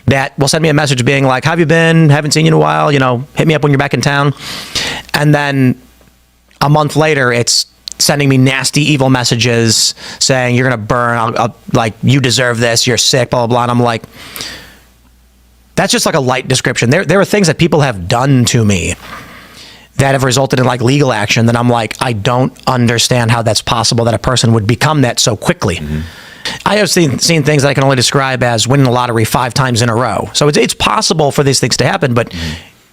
that will send me a message being like, how have you been? Haven't seen you in a while. You know, hit me up when you're back in town. And then a month later, it's sending me nasty, evil messages saying, you're going to burn. I'll, like, you deserve this. You're sick, blah, blah, blah. And I'm like, that's just like a light description. There are things that people have done to me that have resulted in like legal action that I'm like, I don't understand how that's possible that a person would become that so quickly. I have seen things that I can only describe as winning the lottery 5 times in a row. So it's possible for these things to happen, but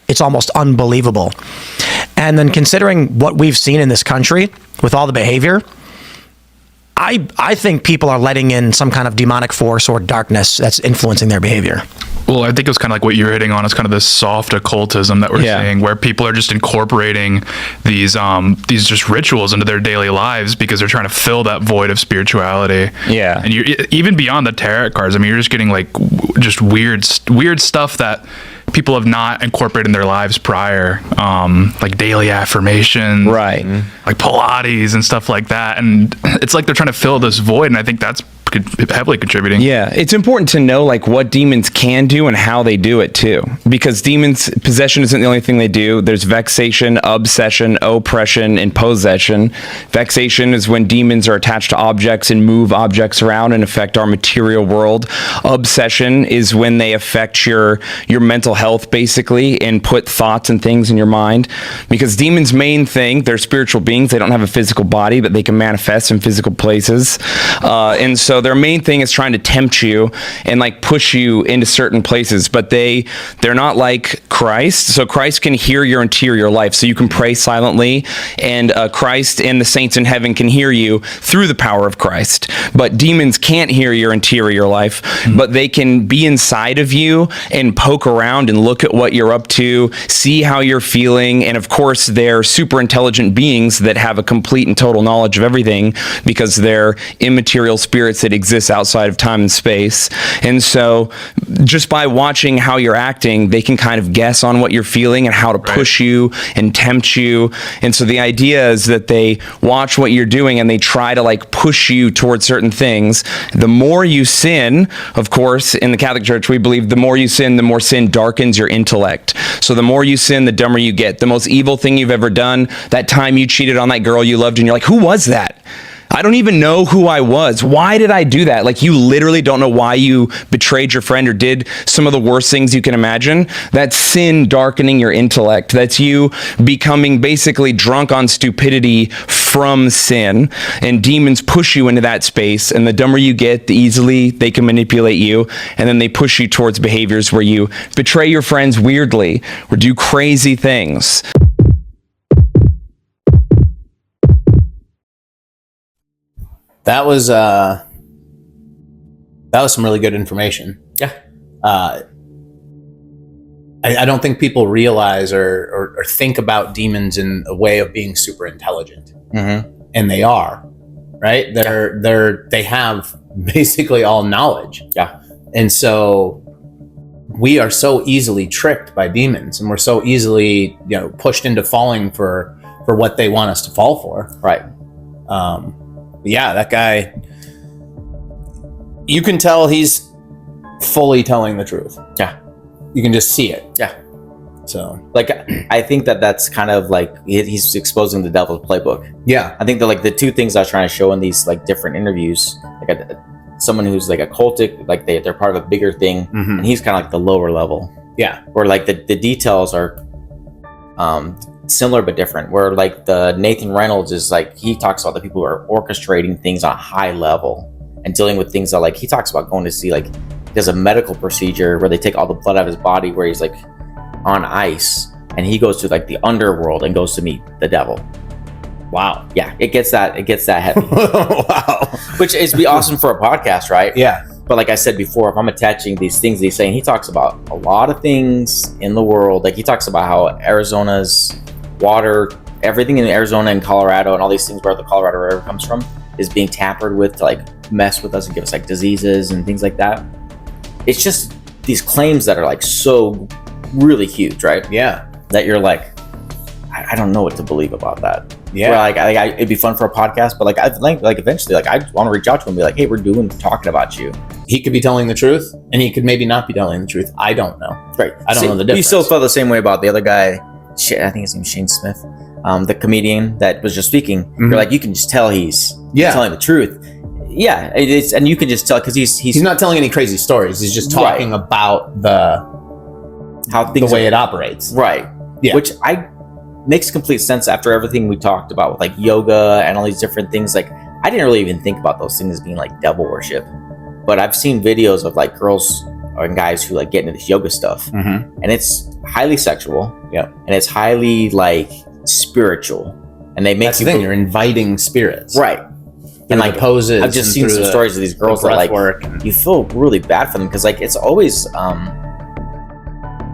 it's almost unbelievable. And then considering what we've seen in this country with all the behavior, I think people are letting in some kind of demonic force or darkness that's influencing their behavior. Well, I think it was kind of like what you're hitting on. It's kind of this soft occultism that we're seeing, where people are just incorporating these just rituals into their daily lives because they're trying to fill that void of spirituality. Yeah, and you even beyond the tarot cards. I mean, you're just getting like just weird stuff that people have not incorporated in their lives prior, like daily affirmation, right? Like Pilates and stuff like that. And it's like they're trying to fill this void, and I think that's heavily contributing. Yeah, it's important to know like what demons can do and how they do it too, because demons, possession isn't the only thing they do. There's vexation, obsession, oppression, and possession. Vexation is when demons are attached to objects and move objects around and affect our material world. Obsession is when they affect your mental health basically and put thoughts and things in your mind, because demons' main thing, they're spiritual beings. They don't have a physical body, but they can manifest in physical places, and so their main thing is trying to tempt you and like push you into certain places, but they're not like Christ. So Christ can hear your interior life, so you can pray silently, and Christ and the saints in heaven can hear you through the power of Christ. But demons can't hear your interior life, but they can be inside of you and poke around and look at what you're up to, see how you're feeling, and of course they're super intelligent beings that have a complete and total knowledge of everything because they're immaterial spirits that exist outside of time and space. And so just by watching how you're acting, they can kind of guess on what you're feeling and how to push you and tempt you. And so the idea is that they watch what you're doing and they try to like push you towards certain things. The more you sin, of course, in the Catholic Church, we believe the more you sin, the more sin darkens your intellect. So the more you sin, the dumber you get. The most evil thing you've ever done, that time you cheated on that girl you loved and you're like, who was that? I don't even know who I was. Why did I do that? Like, you literally don't know why you betrayed your friend or did some of the worst things you can imagine. That's sin darkening your intellect. That's you becoming basically drunk on stupidity from sin. And demons push you into that space. And the dumber you get, the easily they can manipulate you. And then they push you towards behaviors where you betray your friends weirdly or do crazy things. That was some really good information. Yeah. I don't think people realize or think about demons in a way of being super intelligent, and they are, right? They have basically all knowledge. Yeah. And so we are so easily tricked by demons, and we're so easily, pushed into falling for what they want us to fall for. Right. Yeah, that guy, you can tell he's fully telling the truth. Yeah. You can just see it. Yeah. So, like, I think that's kind of like he's exposing the devil's playbook. Yeah. I think that like the two things I was trying to show in these like different interviews, like someone who's like occultic, like they're part of a bigger thing, and he's kind of like the lower level. Yeah. Where like the details are similar but different, where like the Nathan Reynolds is like, he talks about the people who are orchestrating things on a high level and dealing with things that, like, he talks about going to see, like, there's a medical procedure where they take all the blood out of his body where he's like on ice and he goes to like the underworld and goes to meet the devil. Wow. Yeah, it gets that heavy. Wow. Which is be awesome for a podcast, right? Yeah. But like I said before, if I'm attaching these things he's saying, he talks about a lot of things in the world. Like he talks about how Arizona's water, everything in Arizona and Colorado and all these things where the Colorado River comes from is being tampered with to like mess with us and give us like diseases and things like that. It's just these claims that are like so really huge, right? Yeah. That you're like, I don't know what to believe about that. Yeah. Where like it'd be fun for a podcast, but like eventually, like I want to reach out to him and be like, hey, we're talking about you. He could be telling the truth, and he could maybe not be telling the truth. I don't know. Right. I don't know the difference. You still felt the same way about the other guy. I think his name's Shane Smith, the comedian that was just speaking. Mm-hmm. You're like, you can just tell he's telling the truth. Yeah, it's, and you can just tell because he's not telling any crazy stories. He's just talking about the way it operates. Right. Yeah. Which makes complete sense after everything we talked about with like yoga and all these different things. Like I didn't really even think about those things as being like devil worship, but I've seen videos of like girls and guys who like get into this yoga stuff, and it's highly sexual. Yeah, and it's highly like spiritual, and they make That's the thing. You're inviting spirits, right? And like poses. I've just seen some stories of these girls that like you feel really bad for them because like it's always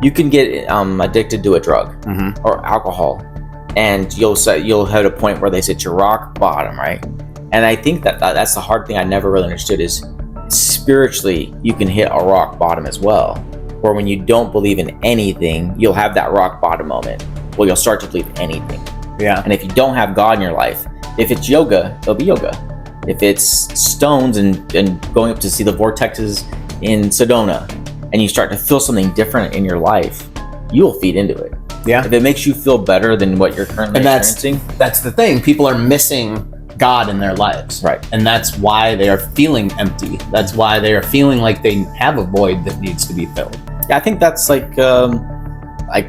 you can get addicted to a drug or alcohol, and you'll hit a point where they hit your rock bottom, right? And I think that's the hard thing I never really understood is spiritually you can hit a rock bottom as well, where when you don't believe in anything, you'll have that rock bottom moment. Well, you'll start to believe anything. Yeah. And if you don't have God in your life, if it's yoga, it'll be yoga. If it's stones and going up to see the vortexes in Sedona, and you start to feel something different in your life, you'll feed into it. Yeah. If it makes you feel better than what you're currently experiencing. That's the thing. People are missing God in their lives. Right. And that's why they are feeling empty. That's why they are feeling like they have a void that needs to be filled. Yeah, I think that's like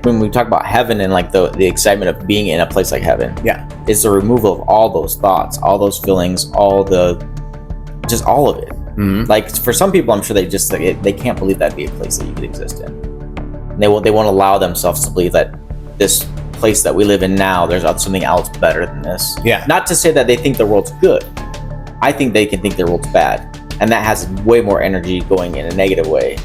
when we talk about heaven and like the excitement of being in a place like heaven. Yeah. It's the removal of all those thoughts, all those feelings, all of it. Mm-hmm. Like for some people, I'm sure they just they can't believe that'd be a place that you could exist in. And they won't allow themselves to believe that this place that we live in now, there's something else better than this. Yeah. Not to say that they think the world's good. I think they can think their world's bad, and that has way more energy going in a negative way.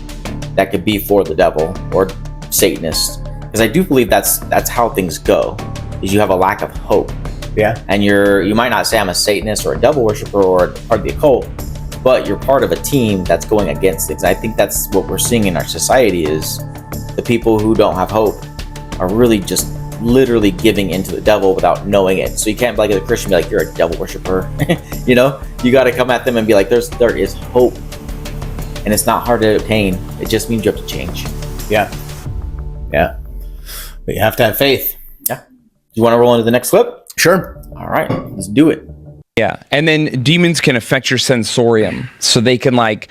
That could be for the devil or Satanists, because I do believe that's how things go. Is you have a lack of hope. Yeah. And you might not say I'm a Satanist or a devil worshiper or part of the occult, but you're part of a team that's going against things. I think that's what we're seeing in our society is the people who don't have hope are really just literally giving into the devil without knowing it. So you can't be like a Christian, be like, you're a devil worshiper. You know, you got to come at them and be like, there is hope, and it's not hard to obtain. It just means you have to change. Yeah. But you have to have faith. Yeah. Do you want to roll into the next clip? Sure. All right, let's do it. Yeah, and then demons can affect your sensorium, so they can like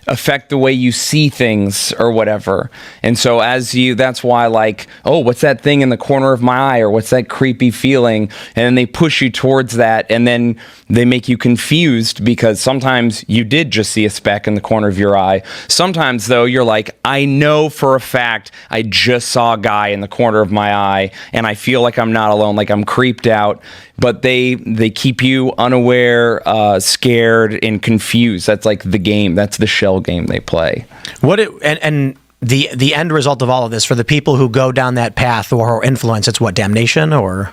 affect the way you see things or whatever. And so that's why like, oh, what's that thing in the corner of my eye, or what's that creepy feeling? And then they push you towards that, and then they make you confused because sometimes you did just see a speck in the corner of your eye. Sometimes though, you're like, I know for a fact I just saw a guy in the corner of my eye, and I feel like I'm not alone, like I'm creeped out. But they keep you unaware, scared, and confused. That's like the game. That's the shell game they play. And the end result of all of this for the people who go down that path or influence, it's what, damnation or?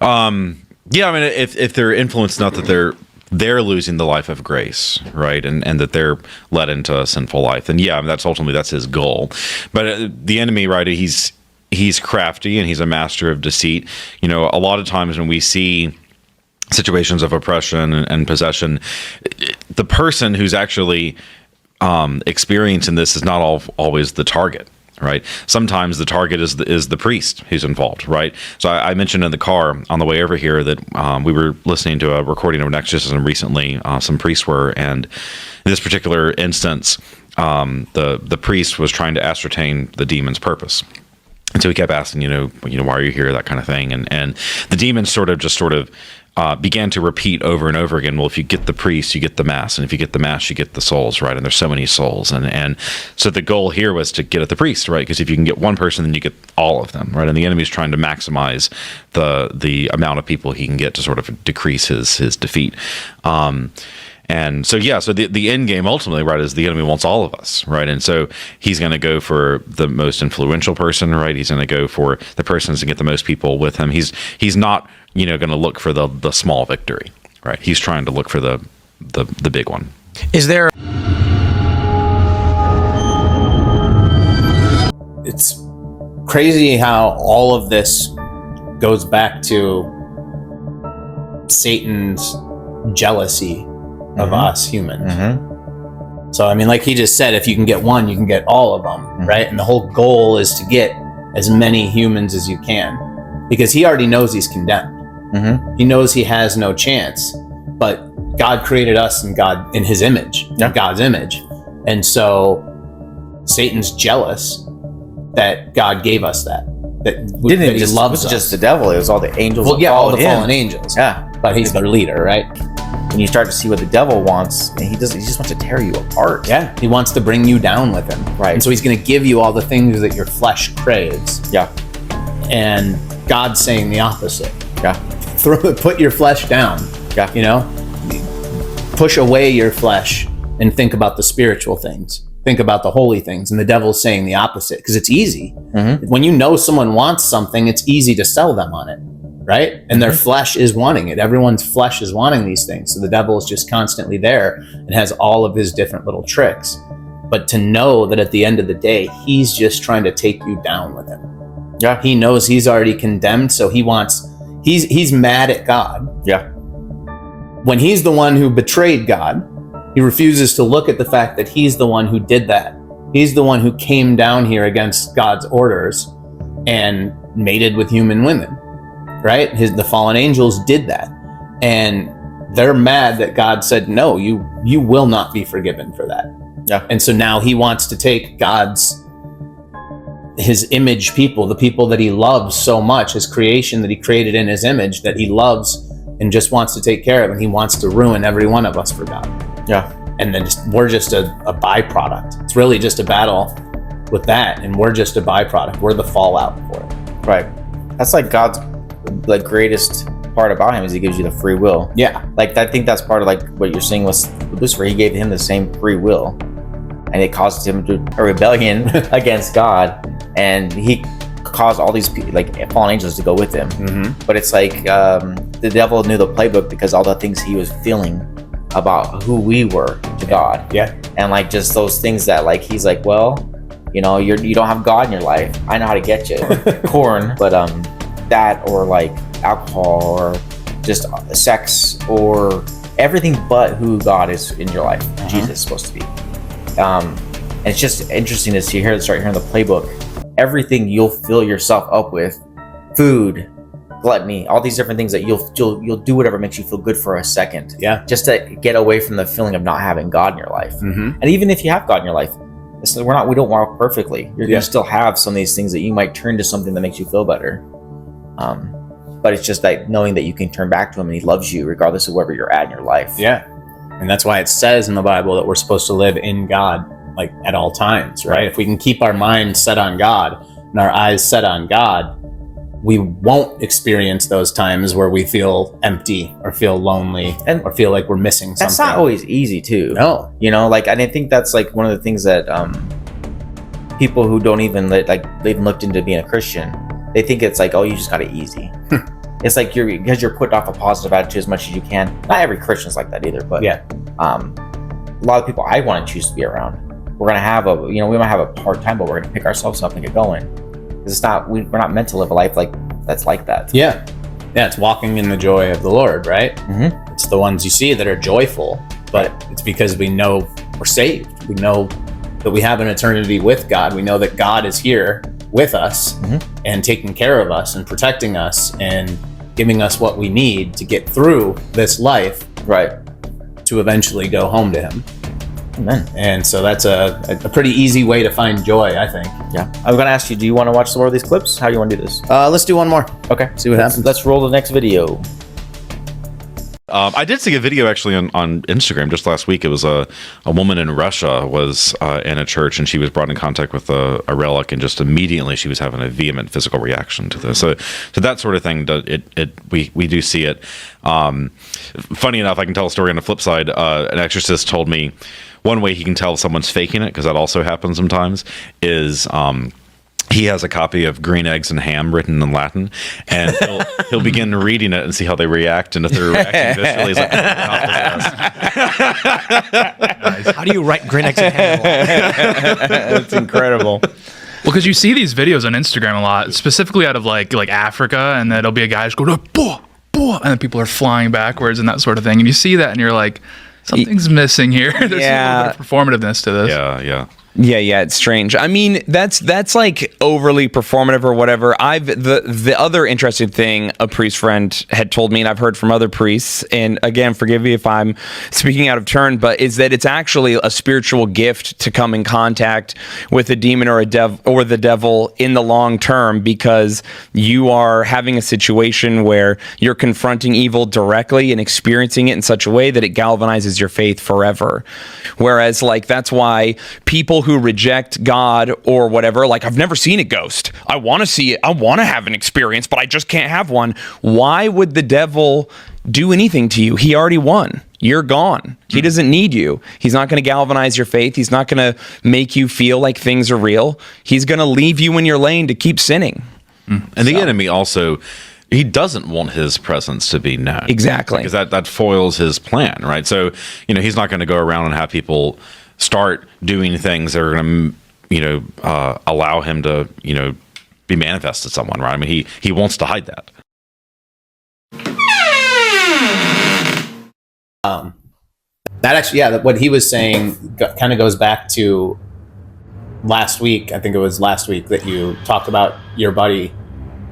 Yeah, I mean, if they're influenced, not that they're losing the life of grace, right, and that they're led into a sinful life, then yeah, I mean, that's his goal. But the enemy, right, he's crafty and he's a master of deceit. You know, a lot of times when we see situations of oppression and possession, the person who's actually experiencing this is not always the target, right? Sometimes the target is the priest who's involved, right? So I mentioned in the car on the way over here that we were listening to a recording of an exorcism recently. Some priests were, and in this particular instance, the priest was trying to ascertain the demon's purpose. And so he kept asking, you know, why are you here? That kind of thing. And the demon sort of began to repeat over and over again, well, if you get the priest, you get the mass, and if you get the mass, you get the souls, right? And there's so many souls, and so the goal here was to get at the priest, right? Because if you can get one person, then you get all of them, right? And the enemy's trying to maximize the amount of people he can get to sort of decrease his defeat. And so, so the end game ultimately, right, is the enemy wants all of us, right? And so he's going to go for the most influential person, right? He's going to go for the person to get the most people with him. He's not, going to look for the small victory, right? He's trying to look for the big one. Is there? It's crazy how all of this goes back to Satan's jealousy of us humans. So, I mean, like he just said, if you can get one, you can get all of them, right? And the whole goal is to get as many humans as you can, because he already knows he's condemned. He knows he has no chance, but God created us in his image, God's image. And so Satan's jealous that God gave us that he loves us. Just the devil, it was all the angels. Well, all the fallen angels. Yeah. But he's their leader, right? When you start to see what the devil wants, and he just wants to tear you apart. Yeah, he wants to bring you down with him. Right. And so he's going to give you all the things that your flesh craves. Yeah. And God's saying the opposite. Yeah. Put your flesh down. Yeah. Push away your flesh and think about the spiritual things. Think about the holy things. And the devil's saying the opposite, because it's easy. When you know someone wants something, it's easy to sell them on it. Right? And their flesh is wanting it. Everyone's flesh is wanting these things. So the devil is just constantly there and has all of his different little tricks. But to know that at the end of the day, he's just trying to take you down with him. Yeah. He knows he's already condemned, so he's mad at God. Yeah. When he's the one who betrayed God, he refuses to look at the fact that he's the one who did that. He's the one who came down here against God's orders and mated with human women. Right? The fallen angels did that. And they're mad that God said, no, you will not be forgiven for that. Yeah. And so now he wants to take his image people, the people that he loves so much, his creation that he created in his image, that he loves and just wants to take care of. And he wants to ruin every one of us for God. Yeah. And then we're just a byproduct. It's really just a battle with that. And we're just a byproduct. We're the fallout for it. Right. That's like God's greatest part about him is he gives you the free will. Yeah. Like, I think that's part of what you're seeing with Lucifer. He gave him the same free will, and it caused him a rebellion against God, and he caused all these fallen angels to go with him. But it's like the devil knew the playbook, because all the things he was feeling about who we were to God. Yeah. And just those things that he's like, well, you don't have God in your life. I know how to get you. Corn, but that, or alcohol, or just sex, or everything but who God is in your life. Jesus is supposed to be. And it's just interesting to start hearing the playbook. Everything you'll fill yourself up with, food, gluttony, all these different things that you'll do whatever makes you feel good for a second. Yeah. Just to get away from the feeling of not having God in your life. And even if you have God in your life, we don't walk perfectly. You're gonna still have some of these things that you might turn to something that makes you feel better. But it's just knowing that you can turn back to him and he loves you regardless of wherever you're at in your life. Yeah. And that's why it says in the Bible that we're supposed to live in God at all times, right? If we can keep our mind set on God and our eyes set on God, we won't experience those times where we feel empty or feel lonely or feel like we're missing something. That's not always easy too. No. And I think that's one of the things that people who don't even they've looked into being a Christian, they think it's oh, you just got it easy. It's because you're putting off a positive attitude as much as you can. Not every Christian's like that either, but yeah. A lot of people I want to choose to be around. We're gonna have we might have a hard time, but we're gonna pick ourselves up and get going. Because we're not meant to live a life that's like that. Yeah. Yeah, it's walking in the joy of the Lord, right? It's the ones you see that are joyful, but it's because we know we're saved. We know that we have an eternity with God. We know that God is here with us and taking care of us and protecting us and giving us what we need to get through this life, right, to eventually go home to him. Amen. And so that's a pretty easy way to find joy, I think. Yeah. I'm going to ask you, do you want to watch some more of these clips? How do you want to do this? Let's do one more. Okay. See what happens. Let's roll the next video. I did see a video actually on Instagram just last week. It was a woman in Russia was in a church, and she was brought in contact with a relic, and just immediately she was having a vehement physical reaction to this. So that sort of thing, we do see it. Funny enough, I can tell a story on the flip side. An exorcist told me one way he can tell if someone's faking it, because that also happens sometimes, is he has a copy of Green Eggs and Ham written in Latin, and he'll begin reading it and see how they react, and if they're reacting viscerally, he's like, how do you write Green Eggs and Ham? That's incredible. Well, because you see these videos on Instagram a lot, specifically out of like Africa, and then it'll be a guy just going, "Boah, boah," and then people are flying backwards and that sort of thing, and you see that, and you're like, something's missing here. There's a little bit of performativeness to this. Yeah, it's strange. I mean, that's like overly performative or whatever. The other interesting thing a priest friend had told me, and I've heard from other priests, and again, forgive me if I'm speaking out of turn, but is that it's actually a spiritual gift to come in contact with a demon or the devil in the long term, because you are having a situation where you're confronting evil directly and experiencing it in such a way that it galvanizes your faith forever. Whereas, like, that's why people who reject God or whatever, like, I've never seen a ghost, I want to see it, I want to have an experience, but I just can't have one. Why would the devil do anything to you? He already won. You're gone. He doesn't need you. He's not going to galvanize your faith. He's not going to make you feel like things are real. He's going to leave you in your lane to keep sinning. And the enemy also, he doesn't want his presence to be known. Exactly. Because that foils his plan, right? So, he's not going to go around and have people start doing things that are going to, allow him to, be manifest to someone, right? I mean, he wants to hide that. That actually, what he was saying kind of goes back to last week. I think it was last week that you talked about your buddy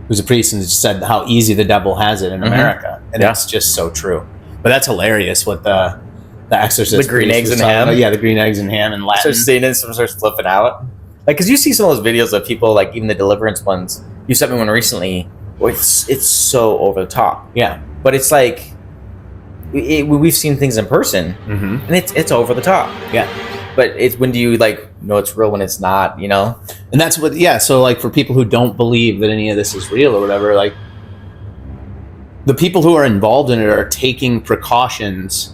who's a priest and just said how easy the devil has it in America. And it's just so true. But that's hilarious what the exorcist, the green eggs and ham. Yeah, the green eggs and ham in Latin. Starts seeing it, starts flipping out. Like, because you see some of those videos of people, like even the deliverance ones. You sent me one recently. It's so over the top. Yeah, but it's like we've seen things in person, and it's over the top. Yeah, but it's when do you know it's real when it's not? And that's what. Yeah, so like for people who don't believe that any of this is real or whatever, like the people who are involved in it are taking precautions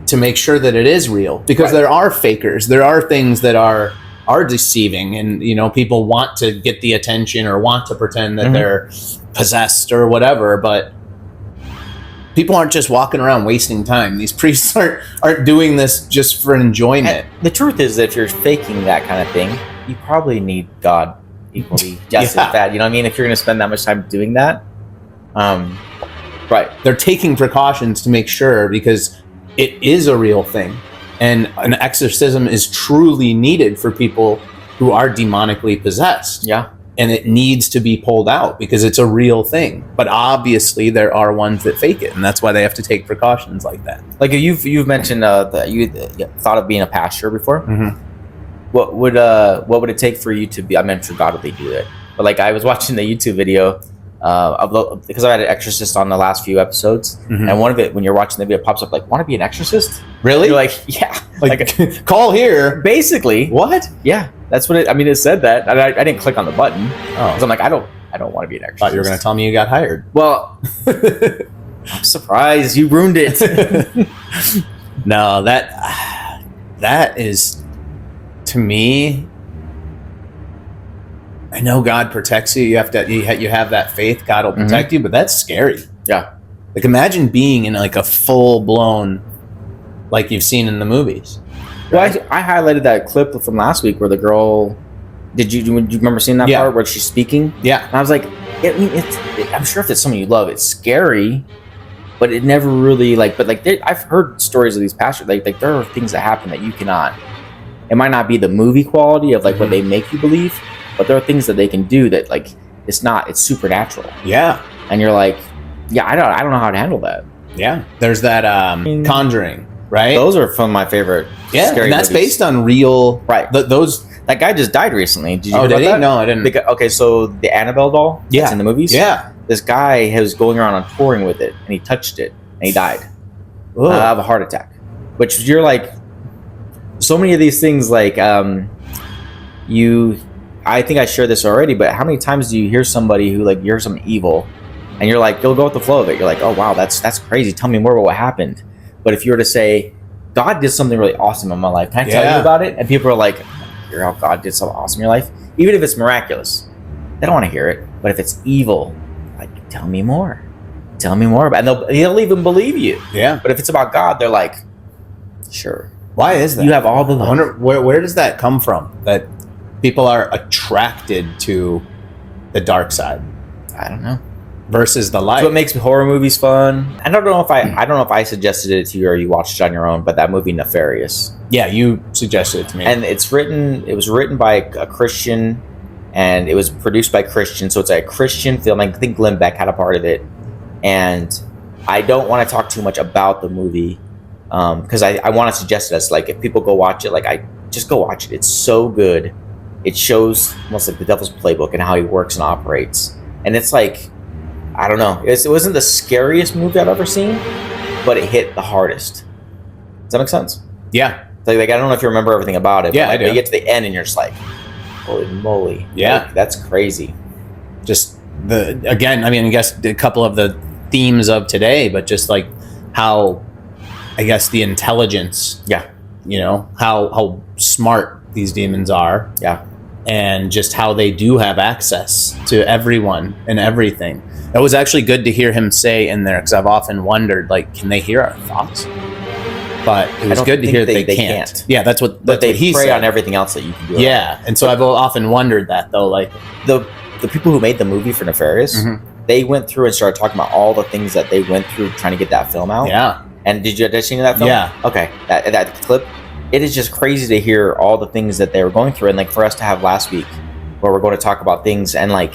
to make sure that it is real, because there are fakers, there are things that are deceiving, and people want to get the attention or want to pretend that they're possessed or whatever, but people aren't just walking around wasting time. These priests aren't doing this just for enjoyment. And the truth is that if you're faking that kind of thing, you probably need God equally just as bad. You know what I mean? If you're going to spend that much time doing that, right? They're taking precautions to make sure, because it is a real thing, and an exorcism is truly needed for people who are demonically possessed. Yeah. And it needs to be pulled out because it's a real thing. But obviously there are ones that fake it, and that's why they have to take precautions like that. Like you've mentioned that you thought of being a pastor before. What would it take for you to be? I mean, I'm sure God would do it. But like I was watching the YouTube video because I had an exorcist on the last few episodes, and one of it, when you're watching the video, it pops up like, "Want to be an exorcist?" Really? You're like, yeah, like call here. Basically, what? Yeah, that's what it said that. I didn't click on the button because I'm like, I don't want to be an exorcist. Thought you were going to tell me you got hired. Well, I'm surprised you ruined it. No, that is, to me, I know God protects you. You have that faith. God will protect you, but that's scary. Yeah. Like imagine being in like a full blown, like you've seen in the movies. Right? Well, I highlighted that clip from last week where the girl. Did you remember seeing that part where she's speaking? Yeah. And I was like, I'm sure if it's someone you love, it's scary, but it never really I've heard stories of these pastors. Like there are things that happen that you cannot. It might not be the movie quality of what they make you believe. But there are things that they can do that it's supernatural. Yeah. And you're like, yeah, I don't know how to handle that. Yeah. There's that Conjuring, right? Those are some of my favorite scary and that's movies. Based on real, right. That guy just died recently. Did you hear about that? No, I didn't. Okay, so the Annabelle doll that's in the movies? Yeah. This guy was going around on touring with it and he touched it and he died. of a heart attack. Which you're like, so many of these things, like I think I shared this already, but how many times do you hear somebody who like you're some evil, and you're like, you'll go with the flow of it. You're like, oh wow, that's crazy. Tell me more about what happened. But if you were to say, God did something really awesome in my life, can I tell you about it? And people are like, hear how God did something awesome in your life, even if it's miraculous. They don't want to hear it. But if it's evil, like, tell me more. Tell me more about it. And they'll even believe you. Yeah. But if it's about God, they're like, sure. Why is that? You have all the love. I wonder where does that come from? That people are attracted to the dark side. I don't know. Versus the light. That's what makes horror movies fun. I don't know if I suggested it to you or you watched it on your own, but that movie Nefarious. Yeah, you suggested it to me. And it was written by a Christian, and it was produced by Christians, so it's a Christian film. I think Glenn Beck had a part of it. And I don't want to talk too much about the movie, because I want to suggest it as, like, if people go watch it, like, just go watch it. It's so good. It shows almost like the devil's playbook and how he works and operates. And it's like, I don't know. It wasn't the scariest movie I've ever seen, but it hit the hardest. Does that make sense? Yeah. Like I don't know if you remember everything about it. Yeah, but like, I do. you get to the end and you're just like, holy moly. Yeah. Like, that's crazy. Just I guess a couple of the themes of today, but just like how, I guess, the intelligence. Yeah. You know, how smart these demons are. Yeah. And just how they do have access to everyone and everything. It was actually good to hear him say in there, because I've often wondered, like, can they hear our thoughts? But it was good to hear that they can't. Yeah, that's what he prey said. on everything else that you can do. Yeah, and so I've often wondered that, though. Like, the people who made the movie for Nefarious, they went through and started talking about all the things that they went through trying to get that film out. Yeah. And did you see that film? Yeah. Okay, that clip. It is just crazy to hear all the things that they were going through, and like for us to have last week, where we're going to talk about things, and like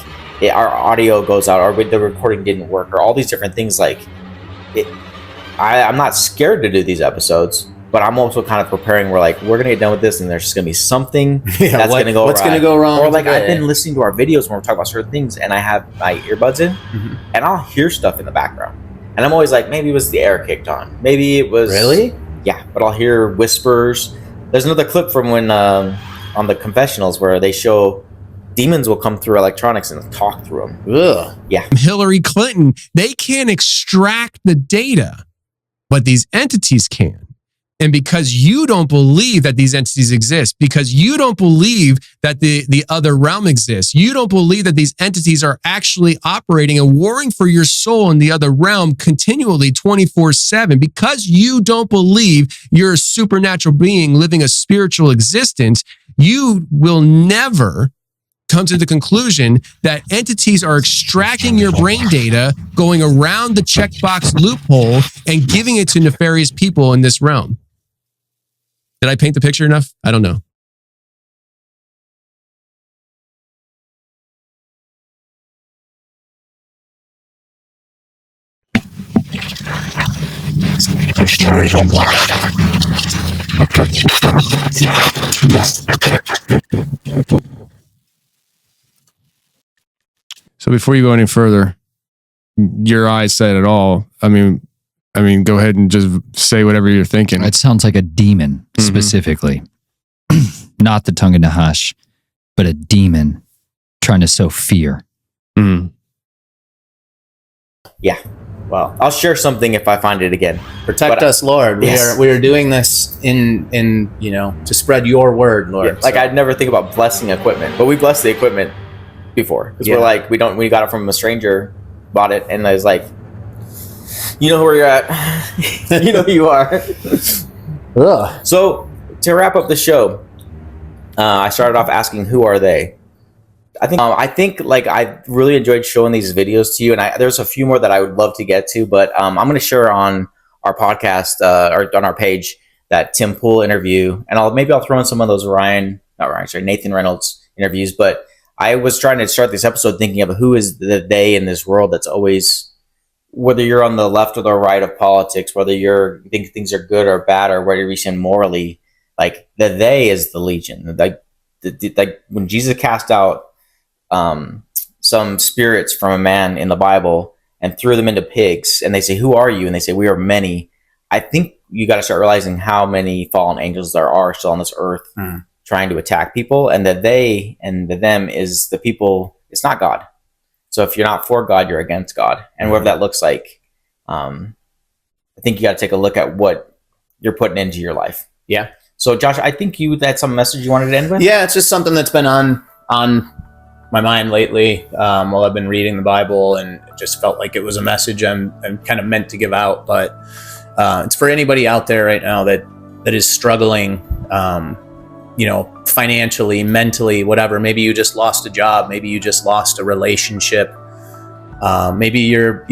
our audio goes out, or the recording didn't work, or all these different things. Like, I'm not scared to do these episodes, but I'm also kind of preparing. We're like, we're gonna get done with this, and there's just gonna be something that's gonna go. What's gonna go wrong? Or like, today? I've been listening to our videos when we're talking about certain things, and I have my earbuds in, and I'll hear stuff in the background, and I'm always like, maybe it was the air kicked on, maybe it was really. Yeah, but I'll hear whispers. There's another clip from when on the confessionals where they show demons will come through electronics and talk through them. Ugh. Yeah. Hillary Clinton, they can't extract the data, but these entities can. And because you don't believe that these entities exist, because you don't believe that the other realm exists, you don't believe that these entities are actually operating and warring for your soul in the other realm continually 24/7, because you don't believe you're a supernatural being living a spiritual existence, you will never come to the conclusion that entities are extracting your brain data, going around the checkbox loophole, and giving it to nefarious people in this realm. Did I paint the picture enough? I don't know. So before you go any further, your eyes said it all. I mean, go ahead and just say whatever you're thinking. It sounds like a demon specifically, not the tongue in the hush, but a demon trying to sow fear. Yeah. Well, I'll share something if I find it again. Protect us, Lord. Yes. We are doing this in to spread your word, Lord. Yeah, like, I'd never think about blessing equipment, but we blessed the equipment before, because we're like, we got it from a stranger, bought it, and I was like, you know where you're at. You know who you are. Ugh. So to wrap up the show, I started off asking, who are they? I think like I really enjoyed showing these videos to you, and there's a few more that I would love to get to, but I'm going to share on our podcast or on our page that Tim Pool interview, and I'll throw in some of those Nathan Reynolds interviews. But I was trying to start this episode thinking of who is the they in this world that's always, whether you're on the left or the right of politics, whether you think things are good or bad, or whether you stand morally, like the they is the legion. Like when Jesus cast out some spirits from a man in the Bible and threw them into pigs, and they say, who are you? And they say, we are many. I think you got to start realizing how many fallen angels there are still on this earth trying to attack people, and that they and the them is the people. It's not God. So if you're not for God, you're against God, and whatever that looks like. I think you got to take a look at what you're putting into your life. Yeah. So Josh, I think you had some message you wanted to end with. Yeah, it's just something that's been on my mind lately while I've been reading the Bible, and it just felt like it was a message I'm kind of meant to give out. But it's for anybody out there right now that is struggling, financially, mentally, whatever. Maybe you just lost a job. Maybe you just lost a relationship. Maybe you're,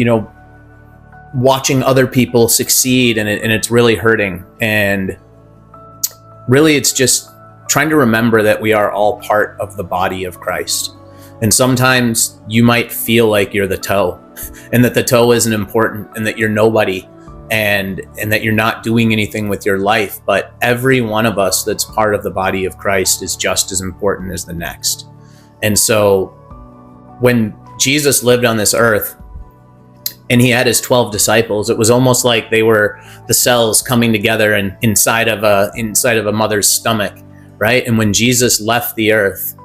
watching other people succeed and it's really hurting. And really, it's just trying to remember that we are all part of the body of Christ. And sometimes you might feel like you're the toe, and that the toe isn't important, and that you're nobody, and that you're not doing anything with your life. But every one of us that's part of the body of Christ is just as important as the next. And so when Jesus lived on this earth and he had his 12 disciples, it was almost like they were the cells coming together and inside of a mother's stomach, right? And when Jesus left the earth,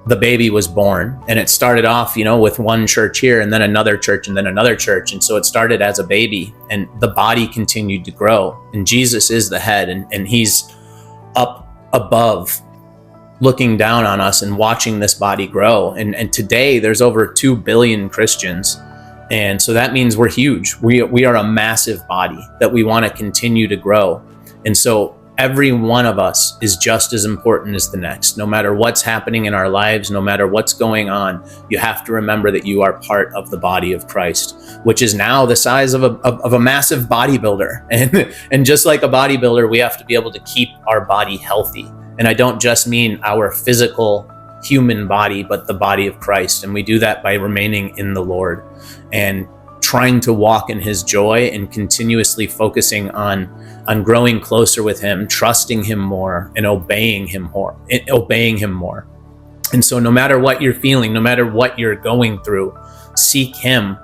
the baby was born, and it started off, with one church here, and then another church, and then another church. And so it started as a baby, and the body continued to grow, and Jesus is the head, and he's up above looking down on us and watching this body grow. And today there's over 2 billion Christians. And so that means we're huge. We are a massive body that we want to continue to grow. And so every one of us is just as important as the next. No matter what's happening in our lives, no matter what's going on, you have to remember that you are part of the body of Christ, which is now the size of a massive bodybuilder. And just like a bodybuilder, we have to be able to keep our body healthy. And I don't just mean our physical human body, but the body of Christ. And we do that by remaining in the Lord and trying to walk in his joy and continuously focusing on growing closer with him, trusting him more, and obeying him more. And so no matter what you're feeling, no matter what you're going through, seek him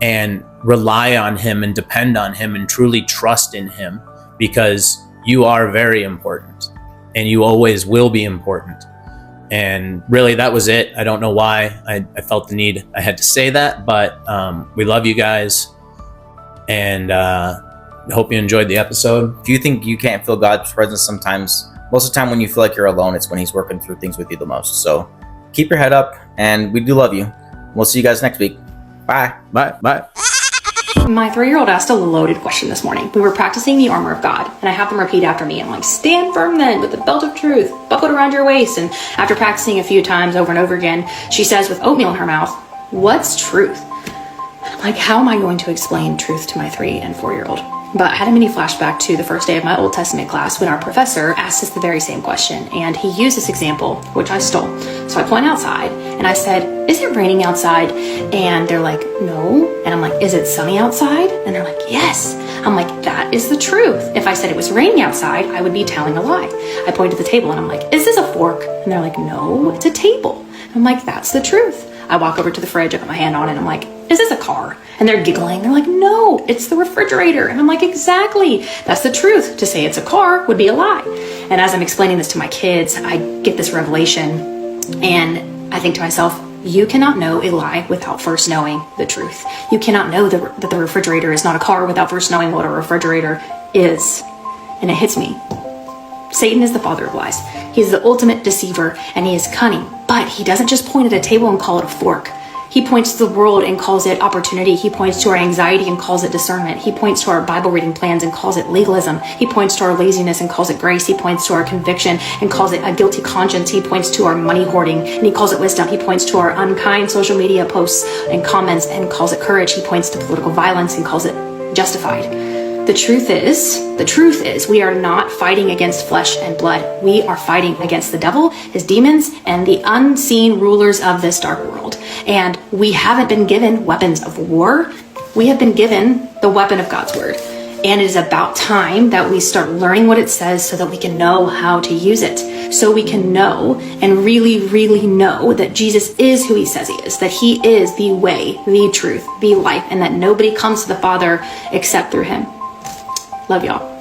and rely on him and depend on him and truly trust in him, because you are very important and you always will be important. And really, that was it. I don't know why I felt the need I had to say that, but we love you guys, and hope you enjoyed the episode. Do you think you can't feel God's presence sometimes? Most of the time when you feel like you're alone, it's when he's working through things with you the most. So keep your head up, and we do love you. We'll see you guys next week. Bye. Bye. Bye. My 3-year-old asked a loaded question this morning. We were practicing the armor of God, and I have them repeat after me. I'm like, stand firm then with the belt of truth buckled around your waist. And after practicing a few times over and over again, she says with oatmeal in her mouth, what's truth? I'm like, how am I going to explain truth to my 3 and 4-year-old? But I had a mini flashback to the first day of my Old Testament class when our professor asked us the very same question, and he used this example, which I stole. So I point outside and I said, is it raining outside? And they're like, no. And I'm like, is it sunny outside? And they're like, yes. I'm like, that is the truth. If I said it was raining outside, I would be telling a lie. I point to the table and I'm like, is this a fork? And they're like, no, it's a table. I'm like, that's the truth. I walk over to the fridge, I put my hand on it, and I'm like, is this a car? And they're giggling. They're like, no, it's the refrigerator. And I'm like, exactly. That's the truth. To say it's a car would be a lie. And as I'm explaining this to my kids, I get this revelation, and I think to myself, you cannot know a lie without first knowing the truth. You cannot know that the refrigerator is not a car without first knowing what a refrigerator is. And it hits me. Satan is the father of lies. He's the ultimate deceiver, and he is cunning. But he doesn't just point at a table and call it a fork. He points to the world and calls it opportunity. He points to our anxiety and calls it discernment. He points to our Bible reading plans and calls it legalism. He points to our laziness and calls it grace. He points to our conviction and calls it a guilty conscience. He points to our money hoarding and he calls it wisdom. He points to our unkind social media posts and comments and calls it courage. He points to political violence and calls it justified. The truth is, we are not fighting against flesh and blood. We are fighting against the devil, his demons, and the unseen rulers of this dark world. And we haven't been given weapons of war. We have been given the weapon of God's word. And it is about time that we start learning what it says so that we can know how to use it. So we can know and really, really know that Jesus is who he says he is, that he is the way, the truth, the life, and that nobody comes to the Father except through him. Love y'all.